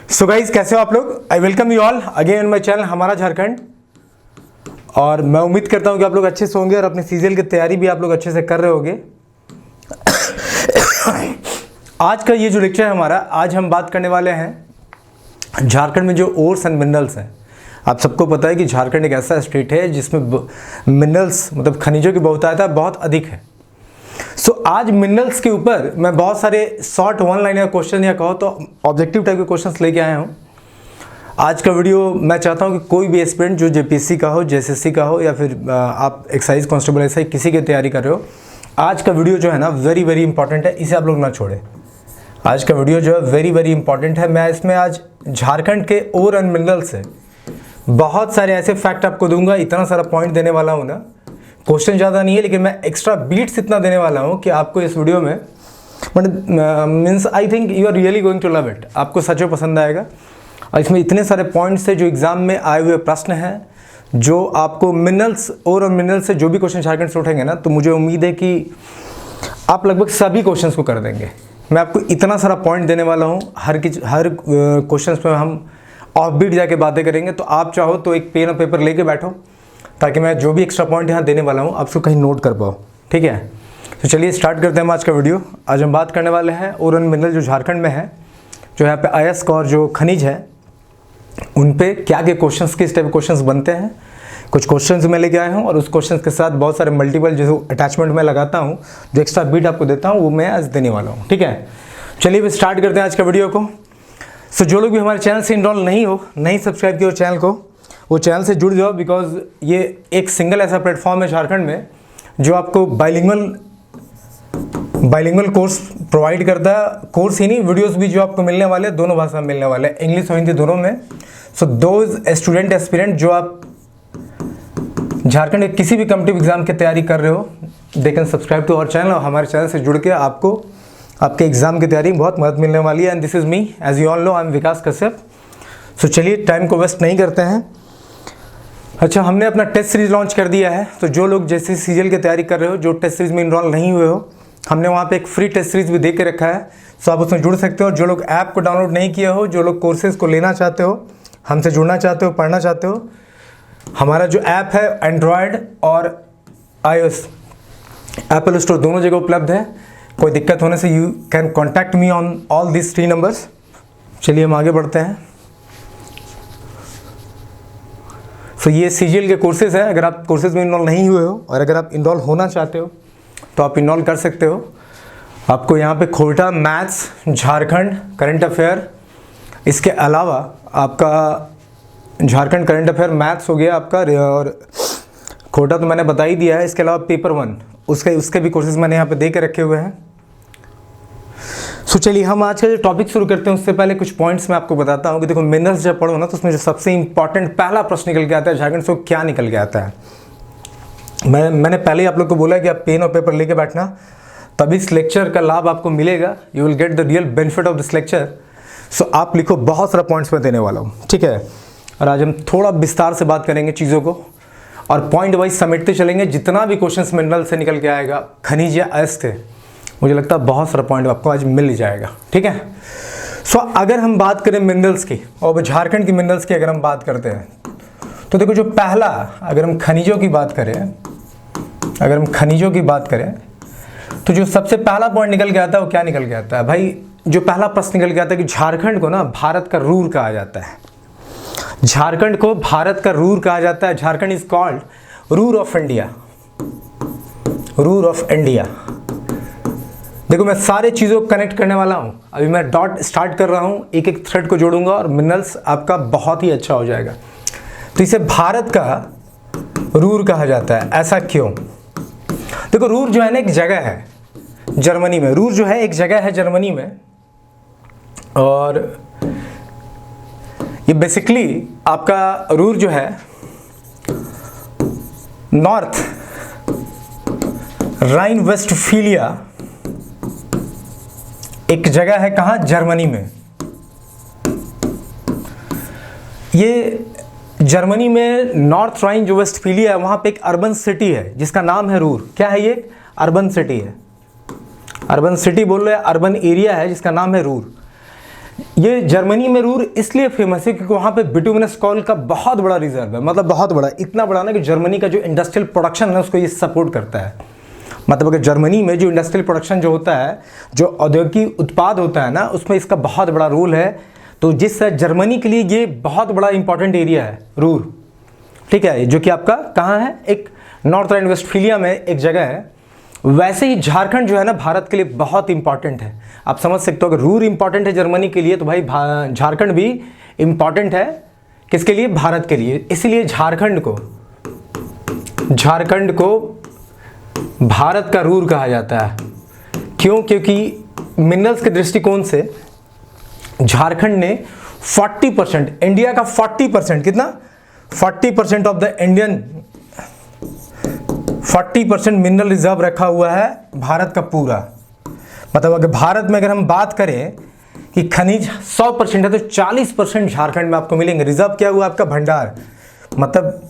So guys, कैसे हो आप लोग। I welcome you all again in my channel हमारा झारखंड। और मैं उम्मीद करता हूँ कि आप लोग अच्छे से होंगे और अपने सीजीएल की तैयारी भी आप लोग अच्छे से कर रहे होंगे। आज का ये जो लेक्चर है हमारा, आज हम बात करने वाले हैं झारखंड में जो ओर्स एंड मिनरल्स हैं। आप सबको पता है कि झारखंड एक ऐसा स्टेट है जिसमें मिनरल्स मतलब खनिजों की बहुतायत बहुत अधिक है। सो आज मिनरल्स के ऊपर मैं बहुत सारे शॉर्ट वन लाइनर क्वेश्चन या कहो तो ऑब्जेक्टिव टाइप के क्वेश्चंस लेके आया हूँ। आज का वीडियो मैं चाहता हूँ कि कोई भी एस्पिरेंट जो जेपीएससी का हो, जेएसएससी का हो या फिर आप एक्साइज कांस्टेबल ऐसा किसी की तैयारी कर रहे हो, आज का वीडियो जो है ना वेरी इंपॉर्टेंट है, इसे आप लोग ना छोड़ें। आज का वीडियो जो है वेरी इंपॉर्टेंट है। मैं इसमें आज झारखंड के ओर एंड मिनरल से बहुत सारे ऐसे फैक्ट आपको दूंगा, इतना सारा पॉइंट देने वाला हूँ ना। क्वेश्चन ज़्यादा नहीं है लेकिन मैं एक्स्ट्रा बीट्स इतना देने वाला हूँ कि आपको इस वीडियो में means I think you are really going to love it. आपको सच में पसंद आएगा। और इसमें इतने सारे पॉइंट्स है जो एग्जाम में आए हुए प्रश्न हैं, जो आपको मिनरल्स और मिनरल से जो भी क्वेश्चन झारखंड से उठेंगे ना, तो मुझे उम्मीद है कि आप लगभग सभी क्वेश्चंस को कर देंगे। मैं आपको इतना सारा पॉइंट देने वाला हूँ, हर क्वेश्चंस पे हम ऑफ बीट जाके बातें करेंगे। तो आप चाहो तो एक पेन और पेपर लेके बैठो ताकि मैं जो भी एक्स्ट्रा पॉइंट यहाँ देने वाला हूँ आप उसको कहीं नोट कर पाओ, ठीक है। तो चलिए स्टार्ट करते हैं आज का वीडियो। आज हम बात करने वाले हैं ओर एंड मिनरल जो झारखंड में है, जो यहाँ पे अयस्क और जो खनिज है उन पे क्या क्या क्वेश्चंस, किस टाइप के क्वेश्चंस बनते हैं। कुछ क्वेश्चंस मैं लेके आया हूँ और उस क्वेश्चंस के साथ बहुत सारे मल्टीपल जो अटैचमेंट मैं लगाता हूँ, जो एक्स्ट्रा बीट आपको देता हूँ, वो मैं आज देने वाला हूँ, ठीक है। चलिए स्टार्ट करते हैं आज का वीडियो को। सो जो लोग भी हमारे चैनल से इनरोल नहीं सब्सक्राइब किया चैनल को, वो चैनल से जुड़ जाओ। बिकॉज ये एक सिंगल ऐसा प्लेटफॉर्म है झारखंड में जो आपको बाइलिंगुअल कोर्स प्रोवाइड करता है। कोर्स ही नहीं, वीडियोस भी जो आपको मिलने वाले हैं दोनों भाषा में मिलने वाले हैं, इंग्लिश और हिंदी दोनों में। सो दोज स्टूडेंट एस्पिरेंट जो आप झारखंड के किसी भी कॉम्पिटिटिव एग्जाम की तैयारी कर रहे हो, they can subscribe to our channel. और हमारे चैनल से जुड़ के आपको आपके एग्जाम की तैयारी में बहुत मदद मिलने वाली है। And this is me, as you all know, I am Vikas Kashyap. So चलिए टाइम को वेस्ट नहीं करते हैं। अच्छा, हमने अपना टेस्ट सीरीज लॉन्च कर दिया है। तो जो लोग जैसे सीजीएल की तैयारी कर रहे हो, जो टेस्ट सीरीज में इनरोल नहीं हुए हो, हमने वहाँ पे एक फ्री टेस्ट सीरीज भी दे के रखा है। सो आप उसमें जुड़ सकते हो। जो लोग ऐप को डाउनलोड नहीं किया हो, जो लोग कोर्सेज को लेना चाहते हो, हमसे जुड़ना चाहते हो, पढ़ना चाहते हो, हमारा जो ऐप है एंड्रॉयड और iOS एप्पल स्टोर दोनों जगह उपलब्ध है। कोई दिक्कत होने से you can contact me on all this 3 numbers. चलिए हम आगे बढ़ते हैं। तो ये सीजीएल के कोर्सेज हैं। अगर आप कोर्सेज में इनरोल नहीं हुए हो और अगर आप इनरोल होना चाहते हो तो आप इनरोल कर सकते हो। आपको यहाँ पे खोटा मैथ्स, झारखंड करंट अफेयर, इसके अलावा आपका झारखंड करंट अफेयर मैथ्स हो गया आपका, और खोटा तो मैंने बता ही दिया है। इसके अलावा पेपर 1 उसके भी कोर्सेज मैंने यहाँ पे दे के रखे हुए हैं। सो चलिए हम आज का जो टॉपिक शुरू करते हैं उससे पहले कुछ पॉइंट्स मैं आपको बताता हूँ कि देखो, मिनरल्स जब पढ़ो ना तो उसमें जो सबसे इंपॉर्टेंट पहला प्रश्न निकल के आता है झारखंड से, वो क्या निकल के आता है। मैंने पहले ही आप लोग को बोला कि आप पेन और पेपर लेके बैठना, तभी इस लेक्चर का लाभ आपको मिलेगा। You will get the real benefit of this lecture. So आप लिखो, बहुत सारा पॉइंट्स मैं देने वाला हूँ, ठीक है। और आज हम थोड़ा विस्तार से बात करेंगे चीज़ों को और पॉइंट वाइज समेटते चलेंगे। जितना भी क्वेश्चन मिनरल से निकल के आएगा, खनिज या अयस्क से, मुझे लगता है बहुत सारा पॉइंट आपको आज मिल जाएगा, ठीक है। सो अगर हम बात करें मिनरल्स की और झारखंड की मिनरल्स की अगर हम बात करते हैं तो देखो, जो पहला, अगर हम खनिजों की बात करें तो जो सबसे पहला पॉइंट निकल के आता है वो क्या निकल के आता है भाई। जो पहला प्रश्न निकल के आता है कि झारखंड को ना भारत का रूर कहा जाता है। झारखंड को भारत का रूर कहा जाता है। Jharkhand is called Ruhr of India. देखो, मैं सारे चीज़ों को कनेक्ट करने वाला हूँ। अभी मैं डॉट स्टार्ट कर रहा हूँ, एक एक थ्रेड को जोड़ूंगा और मिनरल्स आपका बहुत ही अच्छा हो जाएगा। तो इसे भारत का रूर कहा जाता है। ऐसा क्यों? देखो, रूर जो है ना एक जगह है जर्मनी में। रूर जो है एक जगह है जर्मनी में, और ये बेसिकली आपका रूर जो है नॉर्थ राइन वेस्टफीलिया एक जगह है, कहाँ? जर्मनी में। ये जर्मनी में नॉर्थ राइन जो वेस्टफीलिया है, वहाँ पे एक अर्बन सिटी है जिसका नाम है रूर। क्या है ये? अर्बन सिटी है। अर्बन सिटी बोल रहे हैं, अर्बन एरिया है जिसका नाम है रूर। ये जर्मनी में रूर इसलिए फेमस है क्योंकि वहाँ पे बिटुमिनस कॉल का बहुत बड़ा रिजर्व है, मतलब बहुत बड़ा, इतना बड़ा ना कि जर्मनी का जो इंडस्ट्रियल प्रोडक्शन है उसको ये सपोर्ट करता है। मतलब अगर जर्मनी में जो इंडस्ट्रियल प्रोडक्शन जो होता है, जो औद्योगिक उत्पाद होता है ना, उसमें इसका बहुत बड़ा रोल है। तो जिस जर्मनी के लिए ये बहुत बड़ा इंपॉर्टेंट एरिया है रूर, ठीक है, जो कि आपका कहाँ है, एक नॉर्थ राइन वेस्टफीलिया में एक जगह है। वैसे ही झारखंड जो है ना भारत के लिए बहुत इंपॉर्टेंट है। आप समझ सकते हो अगर रूर इंपॉर्टेंट है जर्मनी के लिए तो भाई झारखंड भी इंपॉर्टेंट है किसके लिए, भारत के लिए। इसीलिए झारखंड को भारत का रूर कहा जाता है। क्यों? क्योंकि मिनरल्स के दृष्टिकोण से झारखंड ने 40%, इंडिया का 40%, कितना, 40% of the Indian 40% mineral reserve रखा हुआ है भारत का पूरा। मतलब अगर भारत में अगर हम बात करें कि खनिज 100% है तो 40% झारखंड में आपको मिलेंगे। रिजर्व क्या हुआ आपका, भंडार। मतलब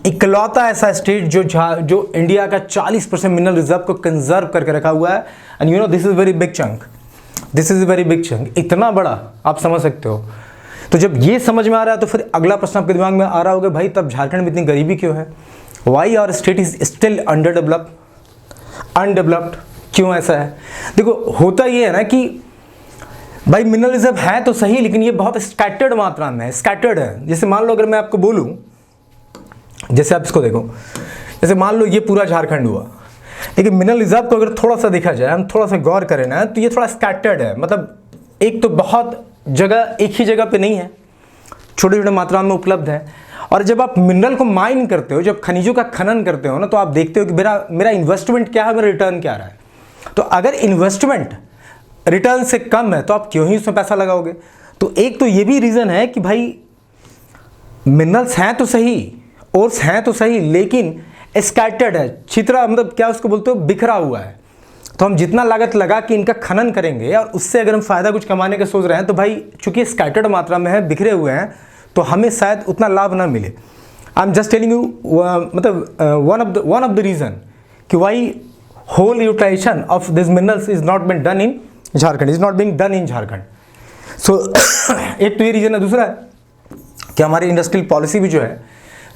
इकलौता ऐसा स्टेट जो इंडिया का 40% मिनरल रिजर्व को कंजर्व करके रखा हुआ है। And you know this is very big chunk, this is very big chunk, इतना बड़ा, आप समझ सकते हो। तो जब ये समझ में आ रहा है तो फिर अगला प्रश्न आपके दिमाग में आ रहा होगा, भाई तब झारखंड में इतनी गरीबी क्यों है? Why our state is still undeveloped, क्यों ऐसा है? देखो होता ये है ना कि भाई मिनरल रिजर्व है तो सही, लेकिन ये बहुत स्कैटर्ड मात्रा में है, स्कैटर्ड है। जैसे मान लो अगर मैं आपको बोलूं, जैसे आप इसको देखो, जैसे मान लो ये पूरा झारखंड हुआ, लेकिन मिनरल रिजर्व को अगर थोड़ा सा देखा जाए, हम थोड़ा सा गौर करें ना, तो ये थोड़ा स्कैटर्ड है। मतलब एक तो बहुत जगह, एक ही जगह पे नहीं है, छोटे छोटे मात्रा में उपलब्ध है। और जब आप मिनरल को माइन करते हो, जब खनिजों का खनन करते हो ना, तो आप देखते हो कि मेरा इन्वेस्टमेंट क्या है, मेरा रिटर्न क्या आ रहा है। तो अगर इन्वेस्टमेंट रिटर्न से कम है तो आप क्यों ही उसमें पैसा लगाओगे? तो एक तो ये भी रीज़न है कि भाई मिनरल्स हैं तो सही, ओर्स हैं तो सही, लेकिन स्कैटर्ड है, छितरा, मतलब क्या उसको बोलते हो, बिखरा हुआ है। तो हम जितना लागत लगा कि इनका खनन करेंगे और उससे अगर हम फ़ायदा कुछ कमाने का सोच रहे हैं, तो भाई चूंकि स्कैटर्ड मात्रा में है, बिखरे हुए हैं, तो हमें शायद उतना लाभ ना मिले। I am just telling you, मतलब वन ऑफ द रीज़न कि why whole utilization of this minerals is not been done in Jharkhand, is not being done in Jharkhand. So एक तो ये रीज़न है। दूसरा है कि हमारी इंडस्ट्रियल पॉलिसी भी जो है,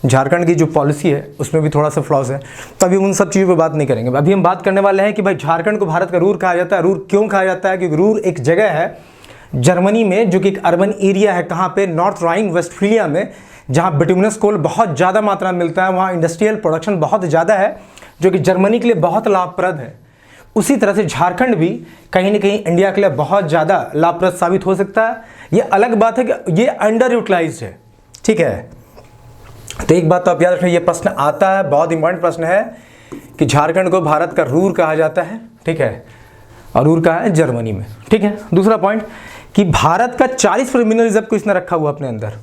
झारखंड की जो पॉलिसी है उसमें भी थोड़ा सा फ्लॉज है। तो अभी उन सब चीज़ों पे बात नहीं करेंगे। अभी हम बात करने वाले हैं कि भाई झारखंड को भारत का रूर कहा जाता है। रूर क्यों कहा जाता है? क्योंकि रूर एक जगह है जर्मनी में जो कि एक अर्बन एरिया है, कहाँ पे, नॉर्थ राइन वेस्टफीलिया में, जहाँ बिटुमिनस कोल बहुत ज़्यादा मात्रा में मिलता है, वहाँ इंडस्ट्रियल प्रोडक्शन बहुत ज़्यादा है, जो कि जर्मनी के लिए बहुत लाभप्रद है। उसी तरह से झारखंड भी कहीं ना कहीं इंडिया के लिए बहुत ज़्यादा लाभप्रद साबित हो सकता है। ये अलग बात है कि ये अंडर यूटिलाइज्ड है, ठीक है। तो एक बात तो आप याद रखना, ये प्रश्न आता है, बहुत इंपॉर्टेंट प्रश्न है कि झारखंड को भारत का रूर कहा जाता है, ठीक है, और रूर कहा है जर्मनी में, ठीक है। दूसरा पॉइंट कि भारत का 40% मिनरल रिजर्व को इसने रखा हुआ अपने अंदर,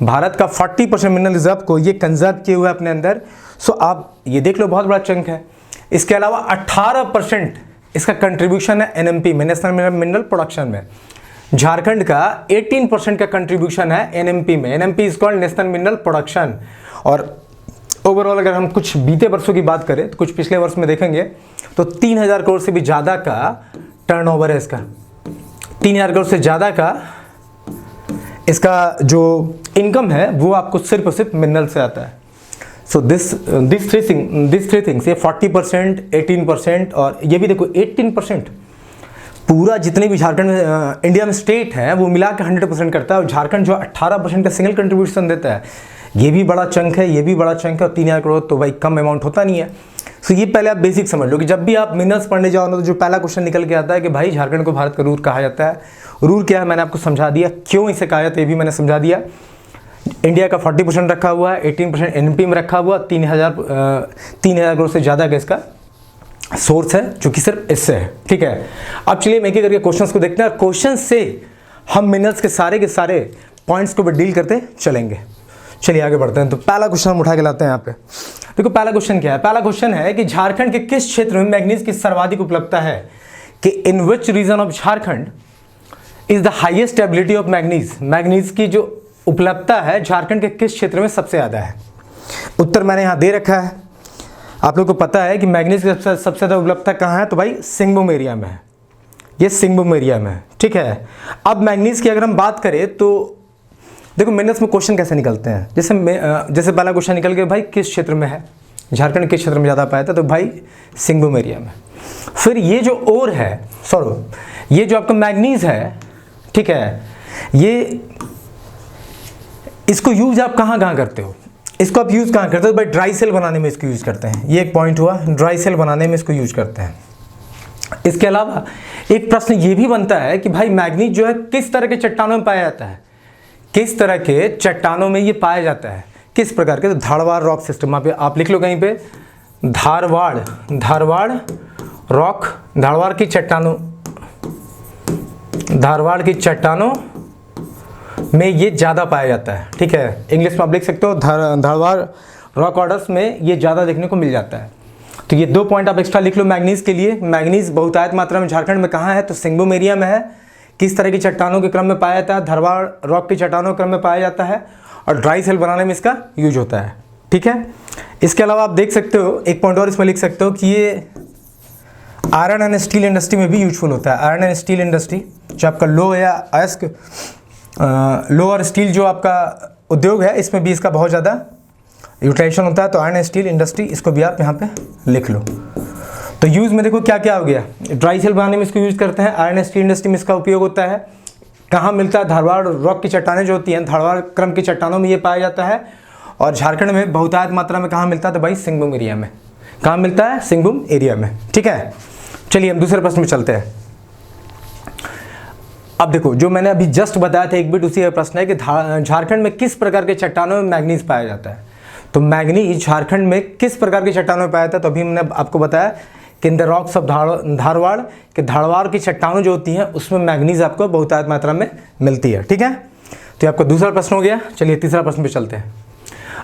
भारत का 40% मिनरल रिजर्व को ये कंजर्व किए हुए अपने अंदर। सो आप ये देख लो, बहुत बड़ा चंक है। इसके अलावा 18% इसका कंट्रीब्यूशन है एनएमपी में, नेशनल मिनरल प्रोडक्शन में। झारखंड का 18% का कंट्रीब्यूशन है एनएमपी में। NMP is called national mineral production. और ओवरऑल अगर हम कुछ बीते वर्षों की बात करें तो कुछ पिछले वर्ष में देखेंगे तो 3000 करोड़ से भी ज़्यादा का टर्नओवर है इसका। 3000 करोड़ से ज़्यादा का इसका जो इनकम है वो आपको सिर्फ और सिर्फ मिनरल से आता है। सो दिस थ्री थिंग्स, ये 40%, 18% और ये भी देखो 18%, पूरा जितने भी झारखंड में इंडिया में स्टेट हैं वो मिला के 100% करता है। और झारखंड जो 18% का सिंगल कंट्रीब्यूशन देता है, ये भी बड़ा चंक है, ये भी बड़ा चंक है। और 3000 करोड़ तो भाई कम अमाउंट होता नहीं है। सो ये पहले आप बेसिक समझ लो कि जब भी आप मिनरल्स पढ़ने जाओ ना, तो जो पहला क्वेश्चन निकल के आता है कि भाई झारखंड को भारत का रूर कहा जाता है। रूर क्या है मैंने आपको समझा दिया, क्यों इसे कहा जाता है ये भी मैंने समझा दिया। इंडिया का 40% रखा हुआ है, 18% एनपी में रखा हुआ, 3000 करोड़ से ज़्यादा का इसका सोर्स है, जो कि सिर्फ इससे है, ठीक है। अब चलिए हम एक एक करके क्वेश्चंस को देखते हैं और क्वेश्चन से हम मिनरल्स के सारे पॉइंट्स को भी डील करते चलेंगे। चलिए आगे बढ़ते हैं। तो पहला क्वेश्चन हम उठा के लाते हैं यहाँ पे। देखो पहला क्वेश्चन क्या है? पहला क्वेश्चन है कि झारखंड के किस क्षेत्र में मैग्नीज की सर्वाधिक उपलब्धता है? कि in which region of Jharkhand is the highest ability of manganese? Manganese की जो उपलब्धता है झारखंड के किस क्षेत्र में सबसे ज़्यादा है? उत्तर मैंने यहाँ दे रखा है। आप लोग को पता है कि मैग्नीज की सबसे ज़्यादा उपलब्धता कहाँ है? तो भाई सिंहभूम एरिया में है। ये सिंहभूम एरिया में है, ठीक है। अब मैग्नीज की अगर हम बात करें तो देखो मिनरल्स में क्वेश्चन कैसे निकलते हैं, जैसे पहला क्वेश्चन निकल गया भाई किस क्षेत्र में है, झारखंड किस क्षेत्र में ज़्यादा पाया था, तो भाई सिंहभूम एरिया में। फिर ये जो ओर है, ये जो आपका मैग्नीज है, ठीक है, ये इसको यूज आप कहाँ करते हो, इसको आप यूज़ कहाँ करते हो भाई, ड्राई सेल बनाने में इसको यूज़ करते हैं। ये एक पॉइंट हुआ, ड्राई सेल बनाने में इसको यूज करते हैं। इसके अलावा एक प्रश्न ये भी बनता है कि भाई मैग्नीज जो है किस तरह के चट्टानों में पाया जाता है, किस तरह के चट्टानों में ये पाया जाता है, किस प्रकार के, तो धारवाड़ रॉक सिस्टम। आप लिख लो कहीं पे, धारवाड़ रॉक, धारवाड़ की चट्टानों में ये ज़्यादा पाया जाता है, ठीक है। इंग्लिश में आप लिख सकते हो धारवाड़ रॉक ऑर्डर्स में ये ज़्यादा देखने को मिल जाता है। तो ये 2 पॉइंट आप एक्स्ट्रा लिख लो मैग्नीज के लिए। मैग्नीज बहुतायत मात्रा में झारखंड में कहाँ है, तो सिंहभूम एरिया में है। किस तरह की चट्टानों के क्रम में पाया जाता है, धारवाड़ रॉक की चट्टानों के क्रम में पाया जाता है, और ड्राई सेल बनाने में इसका यूज होता है, ठीक है। इसके अलावा आप देख सकते हो, एक पॉइंट और इसमें लिख सकते हो कि ये आयरन एंड स्टील इंडस्ट्री में भी यूजफुल होता है। आयरन एंड स्टील इंडस्ट्री जो आपका लो या अयस्क लो और स्टील जो आपका उद्योग है, इसमें भी इसका बहुत ज़्यादा यूटिलाइजेशन होता है। तो आयरन एंड स्टील इंडस्ट्री, इसको भी आप यहाँ पे लिख लो। तो यूज़ में देखो क्या क्या हो गया, ड्राई सेल बनाने में इसको यूज़ करते हैं, आयरन एंड स्टील इंडस्ट्री में इसका उपयोग होता है। कहाँ मिलता है, धारवाड़ रॉक की चट्टानें जो होती हैं, धारवाड़ क्रम की चट्टानों में ये पाया जाता है। और झारखंड में बहुतायत मात्रा में कहाँ मिलता है, तो भाई सिंहभूम एरिया में। कहाँ मिलता है, सिंहभूम एरिया में, ठीक है। चलिए हम दूसरे प्रश्न में चलते हैं। अब देखो जो मैंने अभी जस्ट बताया था एक बिट, उसी का प्रश्न है कि झारखंड में किस प्रकार के चट्टानों में मैग्नीज पाया जाता है। तो मैग्नीज झारखंड में किस प्रकार की चट्टानों में पाया जाता है, तो अभी मैंने आपको बताया कि in the rocks of Dharwad, के धारवाड़ की चट्टानों जो होती हैं उसमें मैग्नीज आपको बहुतायत मात्रा में मिलती है, ठीक है। तो आपका दूसरा प्रश्न हो गया। चलिए तीसरा प्रश्न पे चलते हैं।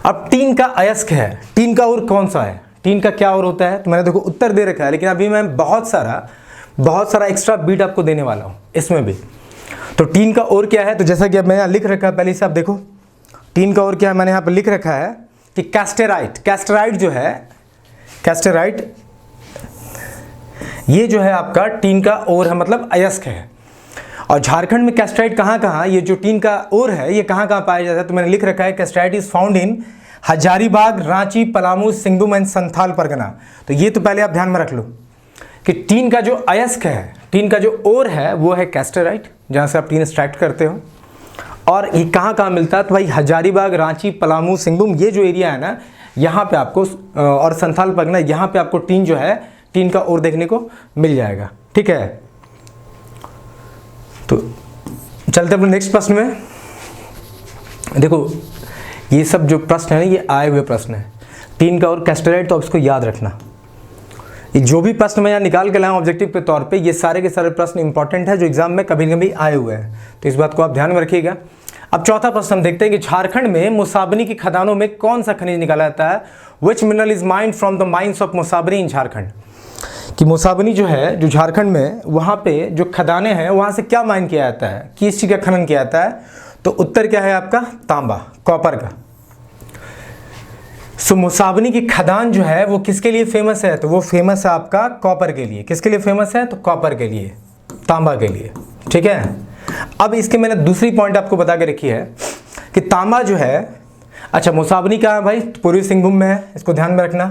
अब टीन का अयस्क है, टीन का और कौन सा है, टीन का क्या और होता है, तो मैंने देखो उत्तर दे रखा है, लेकिन अभी मैं बहुत सारा एक्स्ट्रा बीट आपको देने वाला हूँ इसमें भी। तो टीन का और क्या है, तो जैसा कि अब मैंने लिख रखा है, पहले से आप देखो टीन का और क्या है, मैंने यहाँ पर लिख रखा है कि कैस्टेराइट जो है, कैस्टेराइट ये जो है आपका टीन का ओर है, मतलब अयस्क है। और झारखंड में कैस्टेराइट कहाँ, ये जो टीन का ओर है ये कहाँ पाया जाता है, तो मैंने लिख रखा है कैस्टेराइट is found in Hazaribagh, Ranchi, Palamu, Singhbhum and Santhal Pargana. तो ये तो पहले आप ध्यान में रख लो कि टीन का जो अयस्क है, टीन का जो ओर है वो है कैस्टेराइट, जहाँ से आप टीन एक्सट्रैक्ट करते हो। और ये कहाँ मिलता है, तो भाई हजारीबाग, रांची, पलामू, सिंहभूम, ये जो एरिया है ना, यहाँ पे आपको, और संथाल परगना, यहाँ पे आपको टीन जो है, टीन का ओर देखने को मिल जाएगा, ठीक है। तो चलते अपने नेक्स्ट प्रश्न में। देखो ये सब जो प्रश्न है ना, ये आए हुए प्रश्न है, टीन का और कैस्टेराइट, तो आप इसको याद रखना। ये जो भी प्रश्न मैं यहाँ निकाल के लाया हूँ ऑब्जेक्टिव के तौर पे, ये सारे के सारे प्रश्न इंपॉर्टेंट है जो एग्जाम में कभी कभी आए हुए हैं, तो इस बात को आप ध्यान में रखिएगा। अब चौथा प्रश्न हम देखते हैं कि झारखंड में मुसाबनी की खदानों में कौन सा खनिज निकाला जाता है, which mineral is mined from the mines of Musabani in Jharkhand. कि मुसाबनी जो है, जो झारखंड में, वहाँ पे जो खदानें हैं वहाँ से क्या माइन किया जाता है, किस चीज़ का खनन किया जाता है, तो उत्तर क्या है आपका, तांबा, कॉपर का। सो मुसाबनी की खदान जो है वो किसके लिए फेमस है, तो वो फेमस है आपका कॉपर के लिए। किसके लिए फेमस है, तो कॉपर के लिए, तांबा के लिए, ठीक है। अब इसके मैंने दूसरी पॉइंट आपको बता के रखी है कि तांबा जो है, अच्छा मुसाबनी कहाँ है भाई, पूर्वी सिंहभूम में है, इसको ध्यान में रखना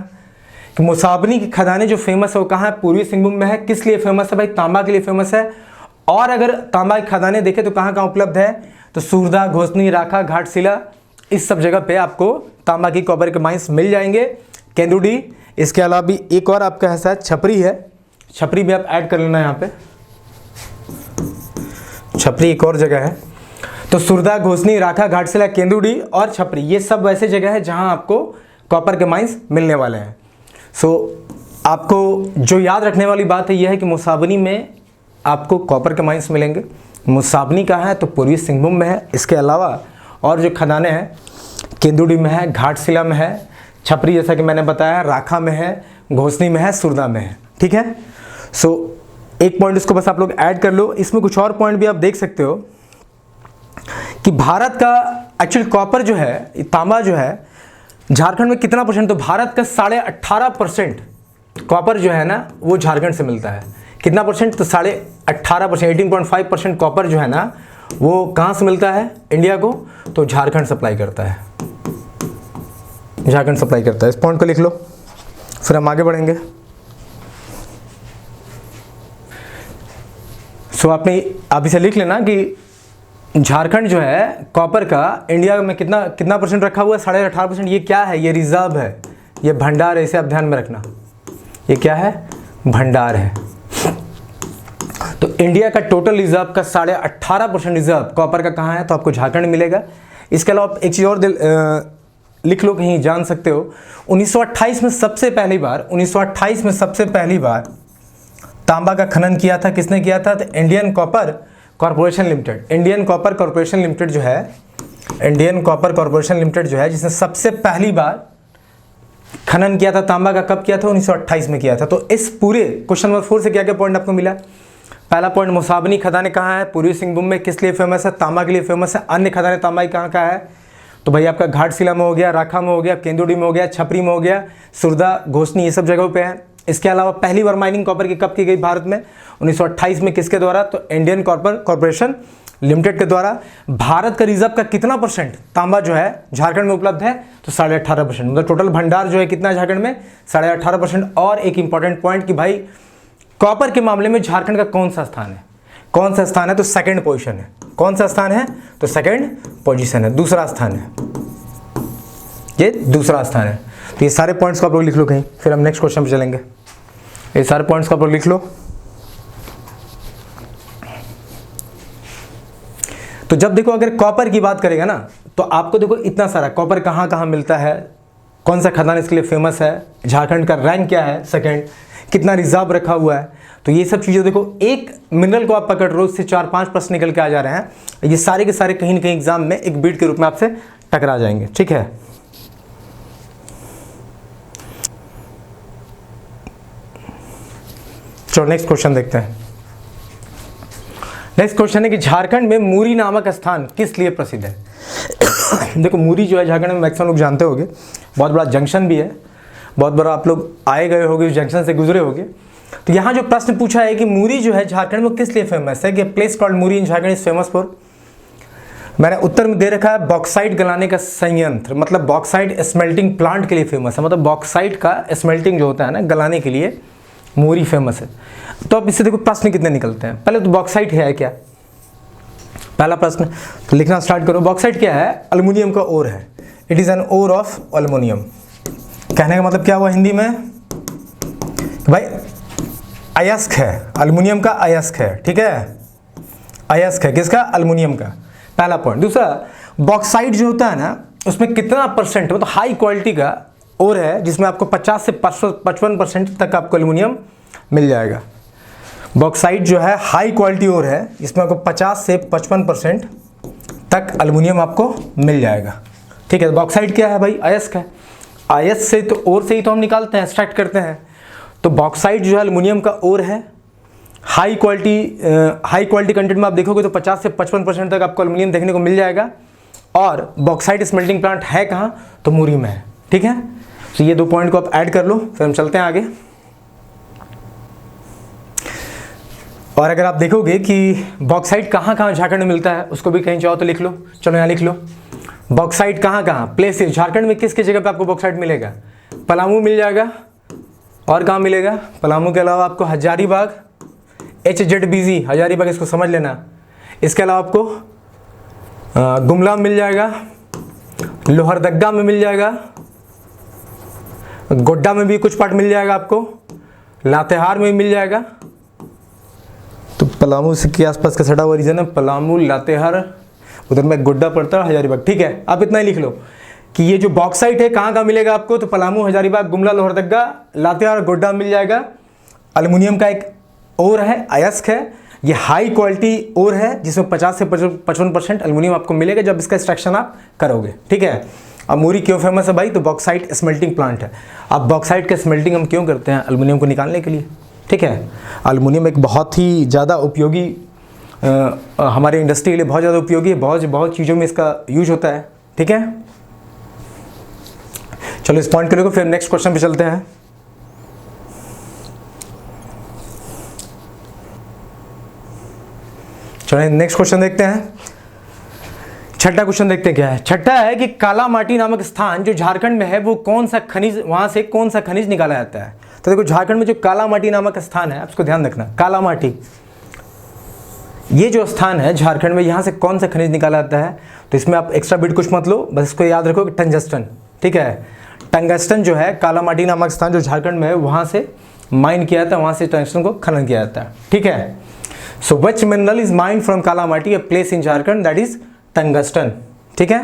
कि मुसाबनी की खदानें जो फेमस है वो कहाँ है, पूर्वी सिंहभूम में है। किस लिए फेमस है भाई, तांबा के लिए फेमस है। और अगर तांबा की खदानें देखें तो कहाँ उपलब्ध है, तो सूरदा, घोसनी, राखा, घाटशिला, इस सब जगह पे आपको तांबा की कॉपर के माइंस मिल जाएंगे। केंदुडी, इसके अलावा भी एक और आपका है शायद छपरी है, छपरी भी आप ऐड कर लेना यहाँ पे, छपरी एक और जगह है। तो सूरदा, घोसनी, राखा, घाटशिला, केंदुडी और छपरी, ये सब वैसे जगह है जहाँ आपको कॉपर के माइंस मिलने वाले हैं। सो आपको जो याद रखने वाली बात है यह है कि मुसाबनी में आपको कॉपर के माइंस मिलेंगे। मुसाबनी कहाँ है, तो पूर्वी सिंहभूम में है। इसके अलावा और जो खदानें हैं, केंदुडी में है, घाटशिला में है, छपरी जैसा कि मैंने बताया, राखा में है, घोसनी में है, सूरदा में है, ठीक है। सो एक पॉइंट इसको बस आप लोग ऐड कर लो। इसमें कुछ और पॉइंट भी आप देख सकते हो कि भारत का एक्चुअल कॉपर जो है, तांबा जो है, झारखंड में कितना परसेंट, तो भारत का 18.5% कॉपर जो है ना वो झारखंड से मिलता है। कितना परसेंट, तो 18.5%, 18.5% कॉपर जो है ना वो कहाँ से मिलता है इंडिया को, तो झारखंड सप्लाई करता है, झारखंड सप्लाई करता है। इस पॉइंट को लिख लो, फिर हम आगे बढ़ेंगे। सो आपने आप इसे लिख लेना कि झारखंड जो है कॉपर का इंडिया में कितना परसेंट रखा हुआ है, 18.5%। ये क्या है, ये रिजर्व है, ये भंडार है, इसे आप ध्यान में रखना। ये क्या है, भंडार है। तो इंडिया का टोटल रिजर्व का 18.5% रिजर्व कॉपर का कहाँ है, तो आपको झारखंड मिलेगा। इसके अलावा आप एक चीज़ और लिख लो, कहीं जान सकते हो, 1928 में सबसे पहली बार तांबा का खनन किया था, किसने किया था, तो Indian copper corporation limited. Indian copper corporation limited जो है, इंडियन कॉपर कॉरपोरेशन लिमिटेड जो है, जिसने सबसे पहली बार खनन किया था तांबा का, कब किया था, 1928 में किया था। तो इस पूरे क्वेश्चन नंबर 4 से क्या क्या पॉइंट आपको मिला। पहला पॉइंट, मुसाबनी खदानें कहाँ है, पूर्वी सिंहभूम में, किस लिए फेमस है, तांबा के लिए फेमस है। अन्य खदानें तांबा की कहाँ कहाँ है, तो भाई आपका घाटशिला में हो गया, राखा में हो गया, केंदुडी में हो गया, छपरी में हो गया, सुरदा, घोषणी, ये सब जगहों पे है। इसके अलावा पहली बार माइनिंग कॉपर की कब की गई भारत में, 1928 में, किसके द्वारा, तो इंडियन कॉपर कॉरपोरेशन लिमिटेड के द्वारा। भारत का रिजर्व का कितना परसेंट तांबा जो है झारखंड में उपलब्ध है, तो 18.5%। मतलब टोटल भंडार जो है कितना है झारखंड में, 18.5%। और एक इंपॉर्टेंट पॉइंट कि भाई कॉपर के मामले में झारखंड का कौन सा स्थान है, कौन सा स्थान है, तो सेकंड पोजीशन है। कौन सा स्थान है, तो सेकंड पोजीशन है, दूसरा स्थान है, ये दूसरा स्थान है। तो ये सारे पॉइंट्स को आप लोग लिख लो कहीं, फिर हम नेक्स्ट क्वेश्चन पे चलेंगे। ये सारे पॉइंट्स को आप लोग लिख लो। तो जब देखो अगर कॉपर की बात करेगा ना, तो आपको देखो इतना सारा कॉपर कहाँ कहाँ मिलता है, कौन सा खदान इसके लिए फेमस है, झारखंड का रैंक क्या है, सेकंड, कितना रिजर्व रखा हुआ है। तो ये सब चीज़ें देखो, एक मिनरल को आप पकड़ रहे हो, उससे 4-5 प्रश्न निकल के आ जा रहे हैं। ये सारे के सारे कहीं ना कहीं एग्जाम में एक बीट के रूप में आपसे टकरा जाएंगे, ठीक है। चलो नेक्स्ट क्वेश्चन देखते हैं। नेक्स्ट क्वेश्चन है कि झारखंड में मूरी नामक स्थान किस लिए प्रसिद्ध है। देखो मूरी जो है झारखंड में मैक्सिमम लोग जानते होंगे, बहुत बड़ा जंक्शन भी है, बहुत बड़ा, आप लोग आए गए होंगे, उस जंक्शन से गुजरे होंगे। तो यहाँ जो प्रश्न पूछा है कि मूरी जो है झारखंड में किस लिए फेमस है, कि place called Muri in Jharkhand is famous for, मैंने उत्तर में दे रखा है बॉक्साइट गलाने का संयंत्र, मतलब बॉक्साइट स्मेल्टिंग प्लांट के लिए फेमस है। मतलब बॉक्साइट का स्मेल्टिंग जो होता है ना, गलाने के लिए मूरी फेमस है। तो अब इससे देखो प्रश्न कितने निकलते हैं। पहले तो बॉक्साइट है क्या, पहला प्रश्न तो लिखना स्टार्ट करो। बॉक्साइट क्या है, एल्युमिनियम का ओर है, it is an ore of aluminium. कहने का मतलब क्या हुआ हिंदी में, भाई अयस्क है, एल्युमिनियम का अयस्क है, ठीक है, अयस्क है किसका, एल्युमिनियम का, पहला पॉइंट। दूसरा, बॉक्साइट जो होता है ना, उसमें कितना परसेंट, मतलब हाई क्वालिटी का ओर है, जिसमें आपको 50 से 55% तक आपको एल्युमिनियम मिल जाएगा। बॉक्साइट जो है हाई क्वालिटी ओर है, जिसमें आपको 50 से 55% तक एल्युमिनियम आपको मिल जाएगा, ठीक है। बॉक्साइट क्या है भाई, अयस्क है, अयस्क से तो ओर से ही तो हम निकालते हैं, एक्सट्रैक्ट करते हैं। तो बॉक्साइट जो है एल्युमिनियम का ओर है, हाई क्वालिटी कंटेंट में आप देखोगे तो 50 से 55% तक आपको एल्युमिनियम देखने को मिल जाएगा। और बॉक्साइट स्मेल्टिंग प्लांट है कहाँ, तो मूरी में है, ठीक है। तो ये 2 पॉइंट को आप ऐड कर लो, फिर हम चलते हैं आगे। और अगर आप देखोगे कि बॉक्साइट कहाँ कहाँ झारखंड में मिलता है, उसको भी कहीं चाहो तो लिख लो। चलो यहाँ लिख लो, बॉक्साइट कहाँ कहाँ प्लेसेस, झारखंड में किस किस जगह पे आपको बॉक्साइट मिलेगा, पलामू मिल जाएगा, और कहाँ मिलेगा, पलामू के अलावा आपको हजारीबाग, HZBZ हजारीबाग, इसको समझ लेना। इसके अलावा आपको गुमला मिल जाएगा, लोहरदगा में मिल जाएगा, गोड्डा में भी कुछ पार्ट मिल जाएगा आपको, लातेहार में भी मिल जाएगा। तो पलामू के आसपास का सटा हुआ रीजन है, पलामू, लातेहार, उधर में गोड्डा पड़ता है, हजारीबाग, ठीक है। आप इतना ही लिख लो कि ये जो बॉक्साइट है कहाँ कहाँ मिलेगा आपको, तो पलामू, हजारीबाग, गुमला, लोहरदगा, लातेहार, गोड्डा मिल जाएगा। एल्युमिनियम का एक ओर है, अयस्क है, ये हाई क्वालिटी ओर है, जिसमें 50 से 55% एल्युमिनियम आपको मिलेगा जब इसका एक्सट्रैक्शन आप करोगे, ठीक है। अब मूरी क्यों फेमस है भाई, तो बॉक्साइट स्मेल्टिंग प्लांट है। अब बॉक्साइट का स्मेल्टिंग हम क्यों करते हैं, एल्युमिनियम को निकालने के लिए, ठीक है। एल्युमिनियम एक बहुत ही ज़्यादा उपयोगी, हमारे इंडस्ट्री के लिए बहुत ज़्यादा उपयोगी है, बहुत चीज़ों में इसका यूज होता है, ठीक है। चलो इस पॉइंट को लेकर फिर नेक्स्ट क्वेश्चन पे चलते हैं। चलिए नेक्स्ट क्वेश्चन देखते हैं। छठा क्वेश्चन देखते हैं क्या है। छठा है कि कालामाटी नामक स्थान जो झारखंड में है वो कौन सा खनिज, वहां से कौन सा खनिज निकाला जाता है। तो देखो झारखंड में जो कालामाटी नामक स्थान है, आपको ध्यान रखना, कालामाटी ये जो स्थान है झारखंड में, यहाँ से कौन सा खनिज निकाला जाता है। तो इसमें आप एक्स्ट्रा बिट कुछ मत लो, बस इसको याद रखो कि टंगस्टन, ठीक है। टंगस्टन जो है कालामाटी नामक स्थान जो झारखंड में है वहाँ से माइन किया जाता है, वहाँ से टंगस्टन को खनन किया जाता है, ठीक है। So which mineral is mined from Kalamati a place in Jharkhand that is tungsten, ठीक है।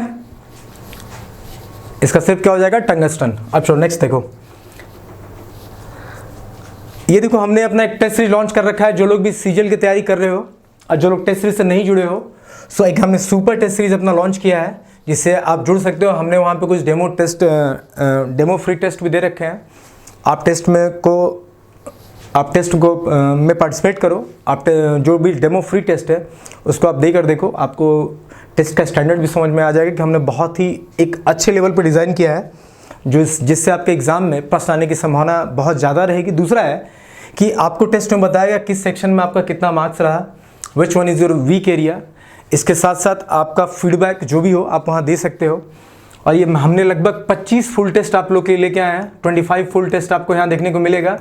इसका सिर्फ क्या हो जाएगा, टंगस्टन। अब चलो नेक्स्ट देखो, ये देखो हमने अपना एक टेस्ट सीरीज लॉन्च कर रखा है। जो लोग भी सीजल की तैयारी कर रहे हो और जो लोग टेस्ट सीरीज से नहीं जुड़े हो, सो एक हमने सुपर टेस्ट सीरीज अपना लॉन्च किया है जिससे आप जुड़ सकते हो। हमने वहाँ पे कुछ डेमो फ्री टेस्ट भी दे रखे हैं। आप टेस्ट में पार्टिसिपेट करो। आप जो भी डेमो फ्री टेस्ट है उसको आप देकर देखो, आपको टेस्ट का स्टैंडर्ड भी समझ में आ जाएगा कि हमने बहुत ही एक अच्छे लेवल पर डिज़ाइन किया है जिससे आपके एग्ज़ाम में प्रश्न आने की संभावना बहुत ज़्यादा रहेगी। दूसरा है कि आपको टेस्ट में बताएगा किस सेक्शन में आपका कितना मार्क्स रहा, which one is your weak area. इसके साथ साथ आपका फीडबैक जो भी हो आप वहाँ दे सकते हो। और ये हमने लगभग 25 फुल टेस्ट आप लोग के लेके आए हैं। 25 फुल टेस्ट आपको यहाँ देखने को मिलेगा।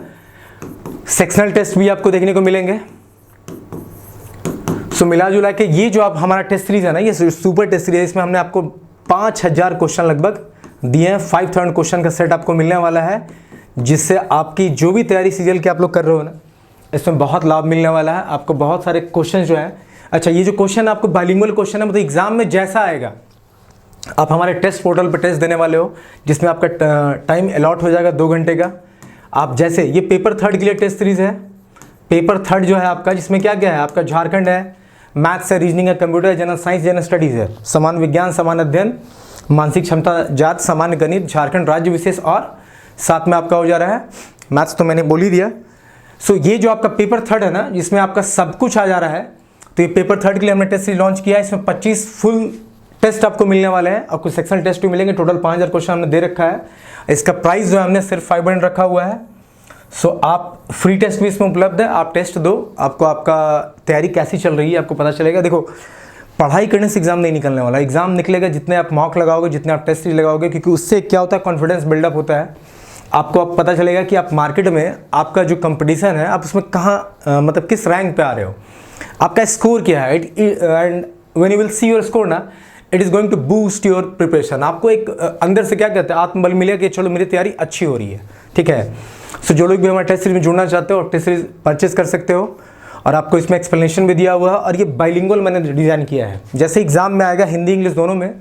सेक्शनल टेस्ट भी आपको देखने को मिलेंगे। सो मिला जुला के ये जो आप हमारा टेस्ट सीरीज है ना, ये सुपर टेस्ट सीरीज, इसमें हमने आपको 5000 क्वेश्चन लगभग दिए हैं। 5000 क्वेश्चन का सेट आपको मिलने वाला है, जिससे आपकी जो भी तैयारी सीरियल की आप लोग कर रहे हो ना, इसमें बहुत लाभ मिलने वाला है। आपको बहुत सारे क्वेश्चन जो है, अच्छा ये जो क्वेश्चन आपको बाइलिंगुअल क्वेश्चन है, मतलब एग्जाम में जैसा आएगा आप हमारे टेस्ट पोर्टल पर टेस्ट देने वाले हो, जिसमें आपका टाइम अलॉट हो जाएगा 2 घंटे का। आप जैसे ये पेपर 3 के लिए टेस्ट सीरीज है। पेपर 3 जो है आपका, जिसमें क्या क्या है, आपका झारखंड है, मैथ्स है, रीजनिंग है, कंप्यूटर है, जनरल साइंस, जनरल स्टडीज़ है, समान विज्ञान, समान अध्ययन, मानसिक क्षमता जात, सामान्य गणित, झारखंड राज्य विशेष, और साथ में आपका हो जा रहा है मैथ्स, तो मैंने बोल ही दिया। सो ये जो आपका पेपर 3 है ना, जिसमें आपका सब कुछ आ जा रहा है, तो ये पेपर 3 के लिए हमने टेस्ट सीरीज लॉन्च किया है। इसमें 25 फुल टेस्ट आपको मिलने वाले हैं और कुछ सेक्शनल टेस्ट भी मिलेंगे। टोटल 5000 क्वेश्चन हमने दे रखा है। इसका प्राइस जो है हमने सिर्फ 500 रखा हुआ है। सो आप फ्री टेस्ट भी इसमें उपलब्ध है, आप टेस्ट दो, आपको आपका तैयारी कैसी चल रही है आपको पता चलेगा। देखो पढ़ाई करने से एग्जाम नहीं निकलने वाला, एग्जाम निकलेगा जितने आप मॉक लगाओगे, जितने आप टेस्ट लगाओगे, क्योंकि उससे क्या होता है, कॉन्फिडेंस बिल्डअप होता है। आपको अब पता चलेगा कि आप मार्केट में आपका जो कंपटीशन है आप उसमें कहाँ मतलब किस रैंक पे आ रहे हो, आपका स्कोर क्या है। And when you will see your score ना, it is going to boost your preparation. आपको एक अंदर से क्या कहते हैं, आत्मबल मिलेगा कि चलो मेरी तैयारी अच्छी हो रही है, ठीक है। सो जो लोग भी हमारे टेस्ट सीरीज में जुड़ना चाहते हो, टेस्ट सीरीज परचेज कर सकते हो, और आपको इसमें एक्सप्लेनेशन भी दिया हुआ है। और ये बाइलिंगुअल मैंने डिज़ाइन किया है, जैसे एग्जाम में आएगा हिंदी इंग्लिश दोनों में,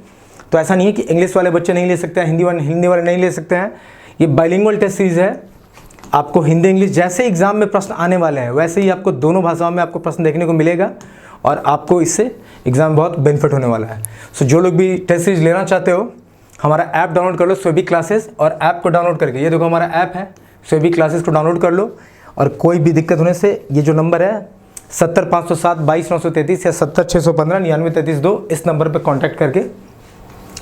तो ऐसा नहीं है कि इंग्लिश वाले बच्चे नहीं ले सकते हैं, हिंदी वाले नहीं ले सकते हैं। ये बाइलिंगुअल टेस्ट सीरीज है, आपको हिंदी इंग्लिश जैसे एग्जाम में प्रश्न आने वाले हैं वैसे ही आपको दोनों भाषाओं में आपको प्रश्न देखने को मिलेगा, और आपको इससे एग्जाम में बहुत बेनिफिट होने वाला है। सो जो लोग भी टेस्ट सीरीज लेना चाहते हो, हमारा ऐप डाउनलोड कर लो, स्वेबी क्लासेस, और ऐप को डाउनलोड करके, ये देखो हमारा ऐप है स्वेबी क्लासेस को डाउनलोड कर लो। और कोई भी दिक्कत होने से ये जो नंबर है 70-507-22-933 या 70-615-99-33-2, इस नंबर पर कॉन्टैक्ट करके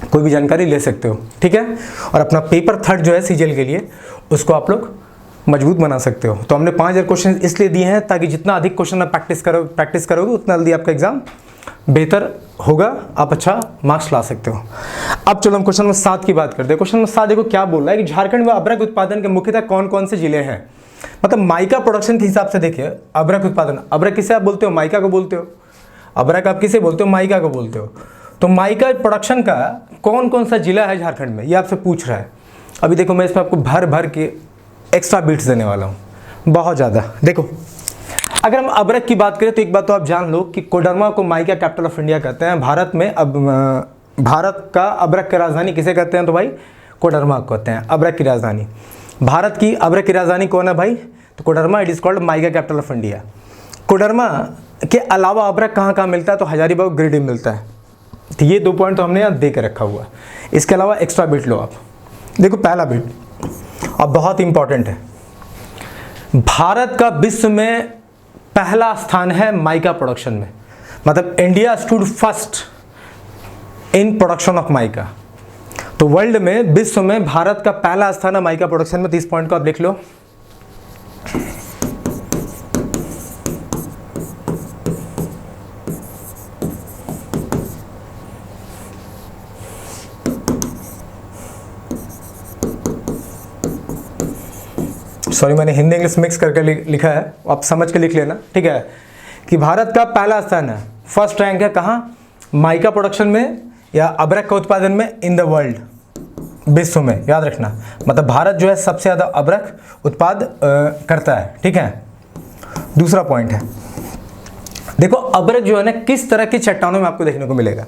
कोई भी जानकारी ले सकते हो, ठीक है। और अपना पेपर 3 जो है सीजीएल के लिए, उसको आप लोग मजबूत बना सकते हो। तो हमने 5000 क्वेश्चन इसलिए दिए हैं ताकि जितना अधिक क्वेश्चन आप प्रैक्टिस करोगे उतना जल्दी आपका एग्जाम बेहतर होगा, आप अच्छा मार्क्स ला सकते हो। अब चलो हम क्वेश्चन नंबर 7 की बात करते हैं। क्वेश्चन नंबर 7 देखो क्या बोल रहा है कि झारखंड में अबरक उत्पादन के मुख्यतः कौन कौन से जिले हैं। मतलब माइका प्रोडक्शन के हिसाब से देखिए, अबरक उत्पादन, अबरक किसे आप बोलते हो, माइका को बोलते हो। अबरक आप किसे बोलते हो, माइका को बोलते हो। तो माइका प्रोडक्शन का कौन कौन सा जिला है झारखंड में, ये आपसे पूछ रहा है। अभी देखो मैं इसमें आपको भर भर के एक्स्ट्रा बीट्स देने वाला हूँ, बहुत ज़्यादा। देखो अगर हम अबरक की बात करें तो एक बात तो आप जान लो कि कोडरमा को माइका कैपिटल ऑफ इंडिया कहते हैं। भारत में अब भारत का अबरक की राजधानी किसे कहते हैं, तो भाई कोडरमा को कहते हैं अबरक की राजधानी। भारत की अबरक की राजधानी कौन है भाई, तो Koderma, it is called mica capital of India. Koderma के अलावा अबरक कहाँ कहाँ मिलता है, तो हजारीबाग गिरिडीह मिलता है। तो ये 2 पॉइंट तो हमने यहाँ दे के रखा हुआ है। इसके अलावा एक्स्ट्रा बिट लो आप। देखो पहला बिट अब बहुत इंपॉर्टेंट है, भारत का विश्व में पहला स्थान है माइका प्रोडक्शन में। मतलब India stood first in production of mica. तो वर्ल्ड में, विश्व में भारत का पहला स्थान है माइका प्रोडक्शन में। 30 पॉइंट को आप लिख लो। सॉरी मैंने हिंदी इंग्लिश मिक्स करके लिखा है, आप समझ के लिख लेना, ठीक है। कि भारत का पहला स्थान है, फर्स्ट रैंक है कहाँ, माइका प्रोडक्शन में या अबरक का उत्पादन में इन द वर्ल्ड, विश्व में, याद रखना। मतलब भारत जो है सबसे ज़्यादा अबरक उत्पाद करता है, ठीक है। दूसरा पॉइंट है, देखो अबरक जो है ना किस तरह की चट्टानों में आपको देखने को मिलेगा।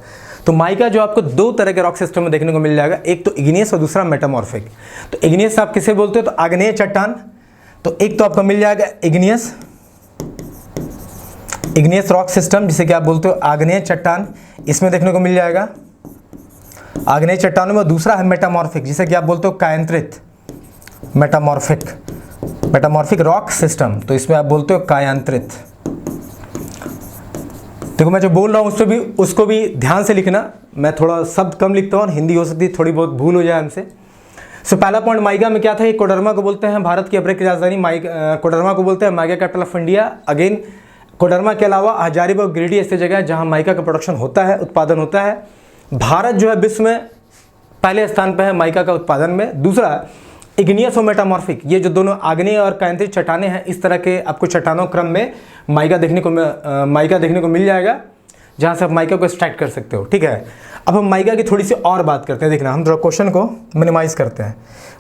तो माइका जो आपको दो तरह के रॉक सिस्टम में देखने को मिल जाएगा, एक तो इग्नियस और दूसरा मेटामॉर्फिक। तो इग्नियस आप किसे बोलते हो, तो आग्नेय चट्टान। तो एक तो आपको मिल जाएगा इग्नियस रॉक सिस्टम, जिसे कि आप बोलते हो आग्नेय चट्टान, इसमें देखने को मिल जाएगा आग्नेय चट्टानों में। दूसरा है मेटामॉर्फिक, जिसे कि आप बोलते हो कायांतरित, मेटामॉर्फिक रॉक सिस्टम, तो इसमें आप बोलते हो कायांतरित। देखो मैं जो बोल रहा हूँ उसको भी ध्यान से लिखना, मैं थोड़ा शब्द कम लिखता हूँ और हिंदी हो सकती है थोड़ी बहुत भूल हो जाए हमसे। सो पहला पॉइंट माइका में क्या था, ये कोडरमा को बोलते हैं भारत की अबरक की राजधानी, कोडरमा को बोलते हैं mica capital of India. Again Koderma के अलावा हजारीबाग और गिरिडीह ऐसी जगह है जहाँ माइका का प्रोडक्शन होता है, उत्पादन होता है। भारत जो है विश्व में पहले स्थान पर है माइका का उत्पादन में। दूसरा इग्नियस और मेटामॉर्फिक, ये जो दोनों आग्नेय और कायांतरित चट्टानें हैं, इस तरह के आपको चट्टानों क्रम में माइका देखने को मिल जाएगा, जहाँ से आप माइका को एक्सट्रैक्ट कर सकते हो, ठीक है। अब हम माइका की थोड़ी सी और बात करते हैं। देखना हम थोड़ा क्वेश्चन को मिनिमाइज करते हैं।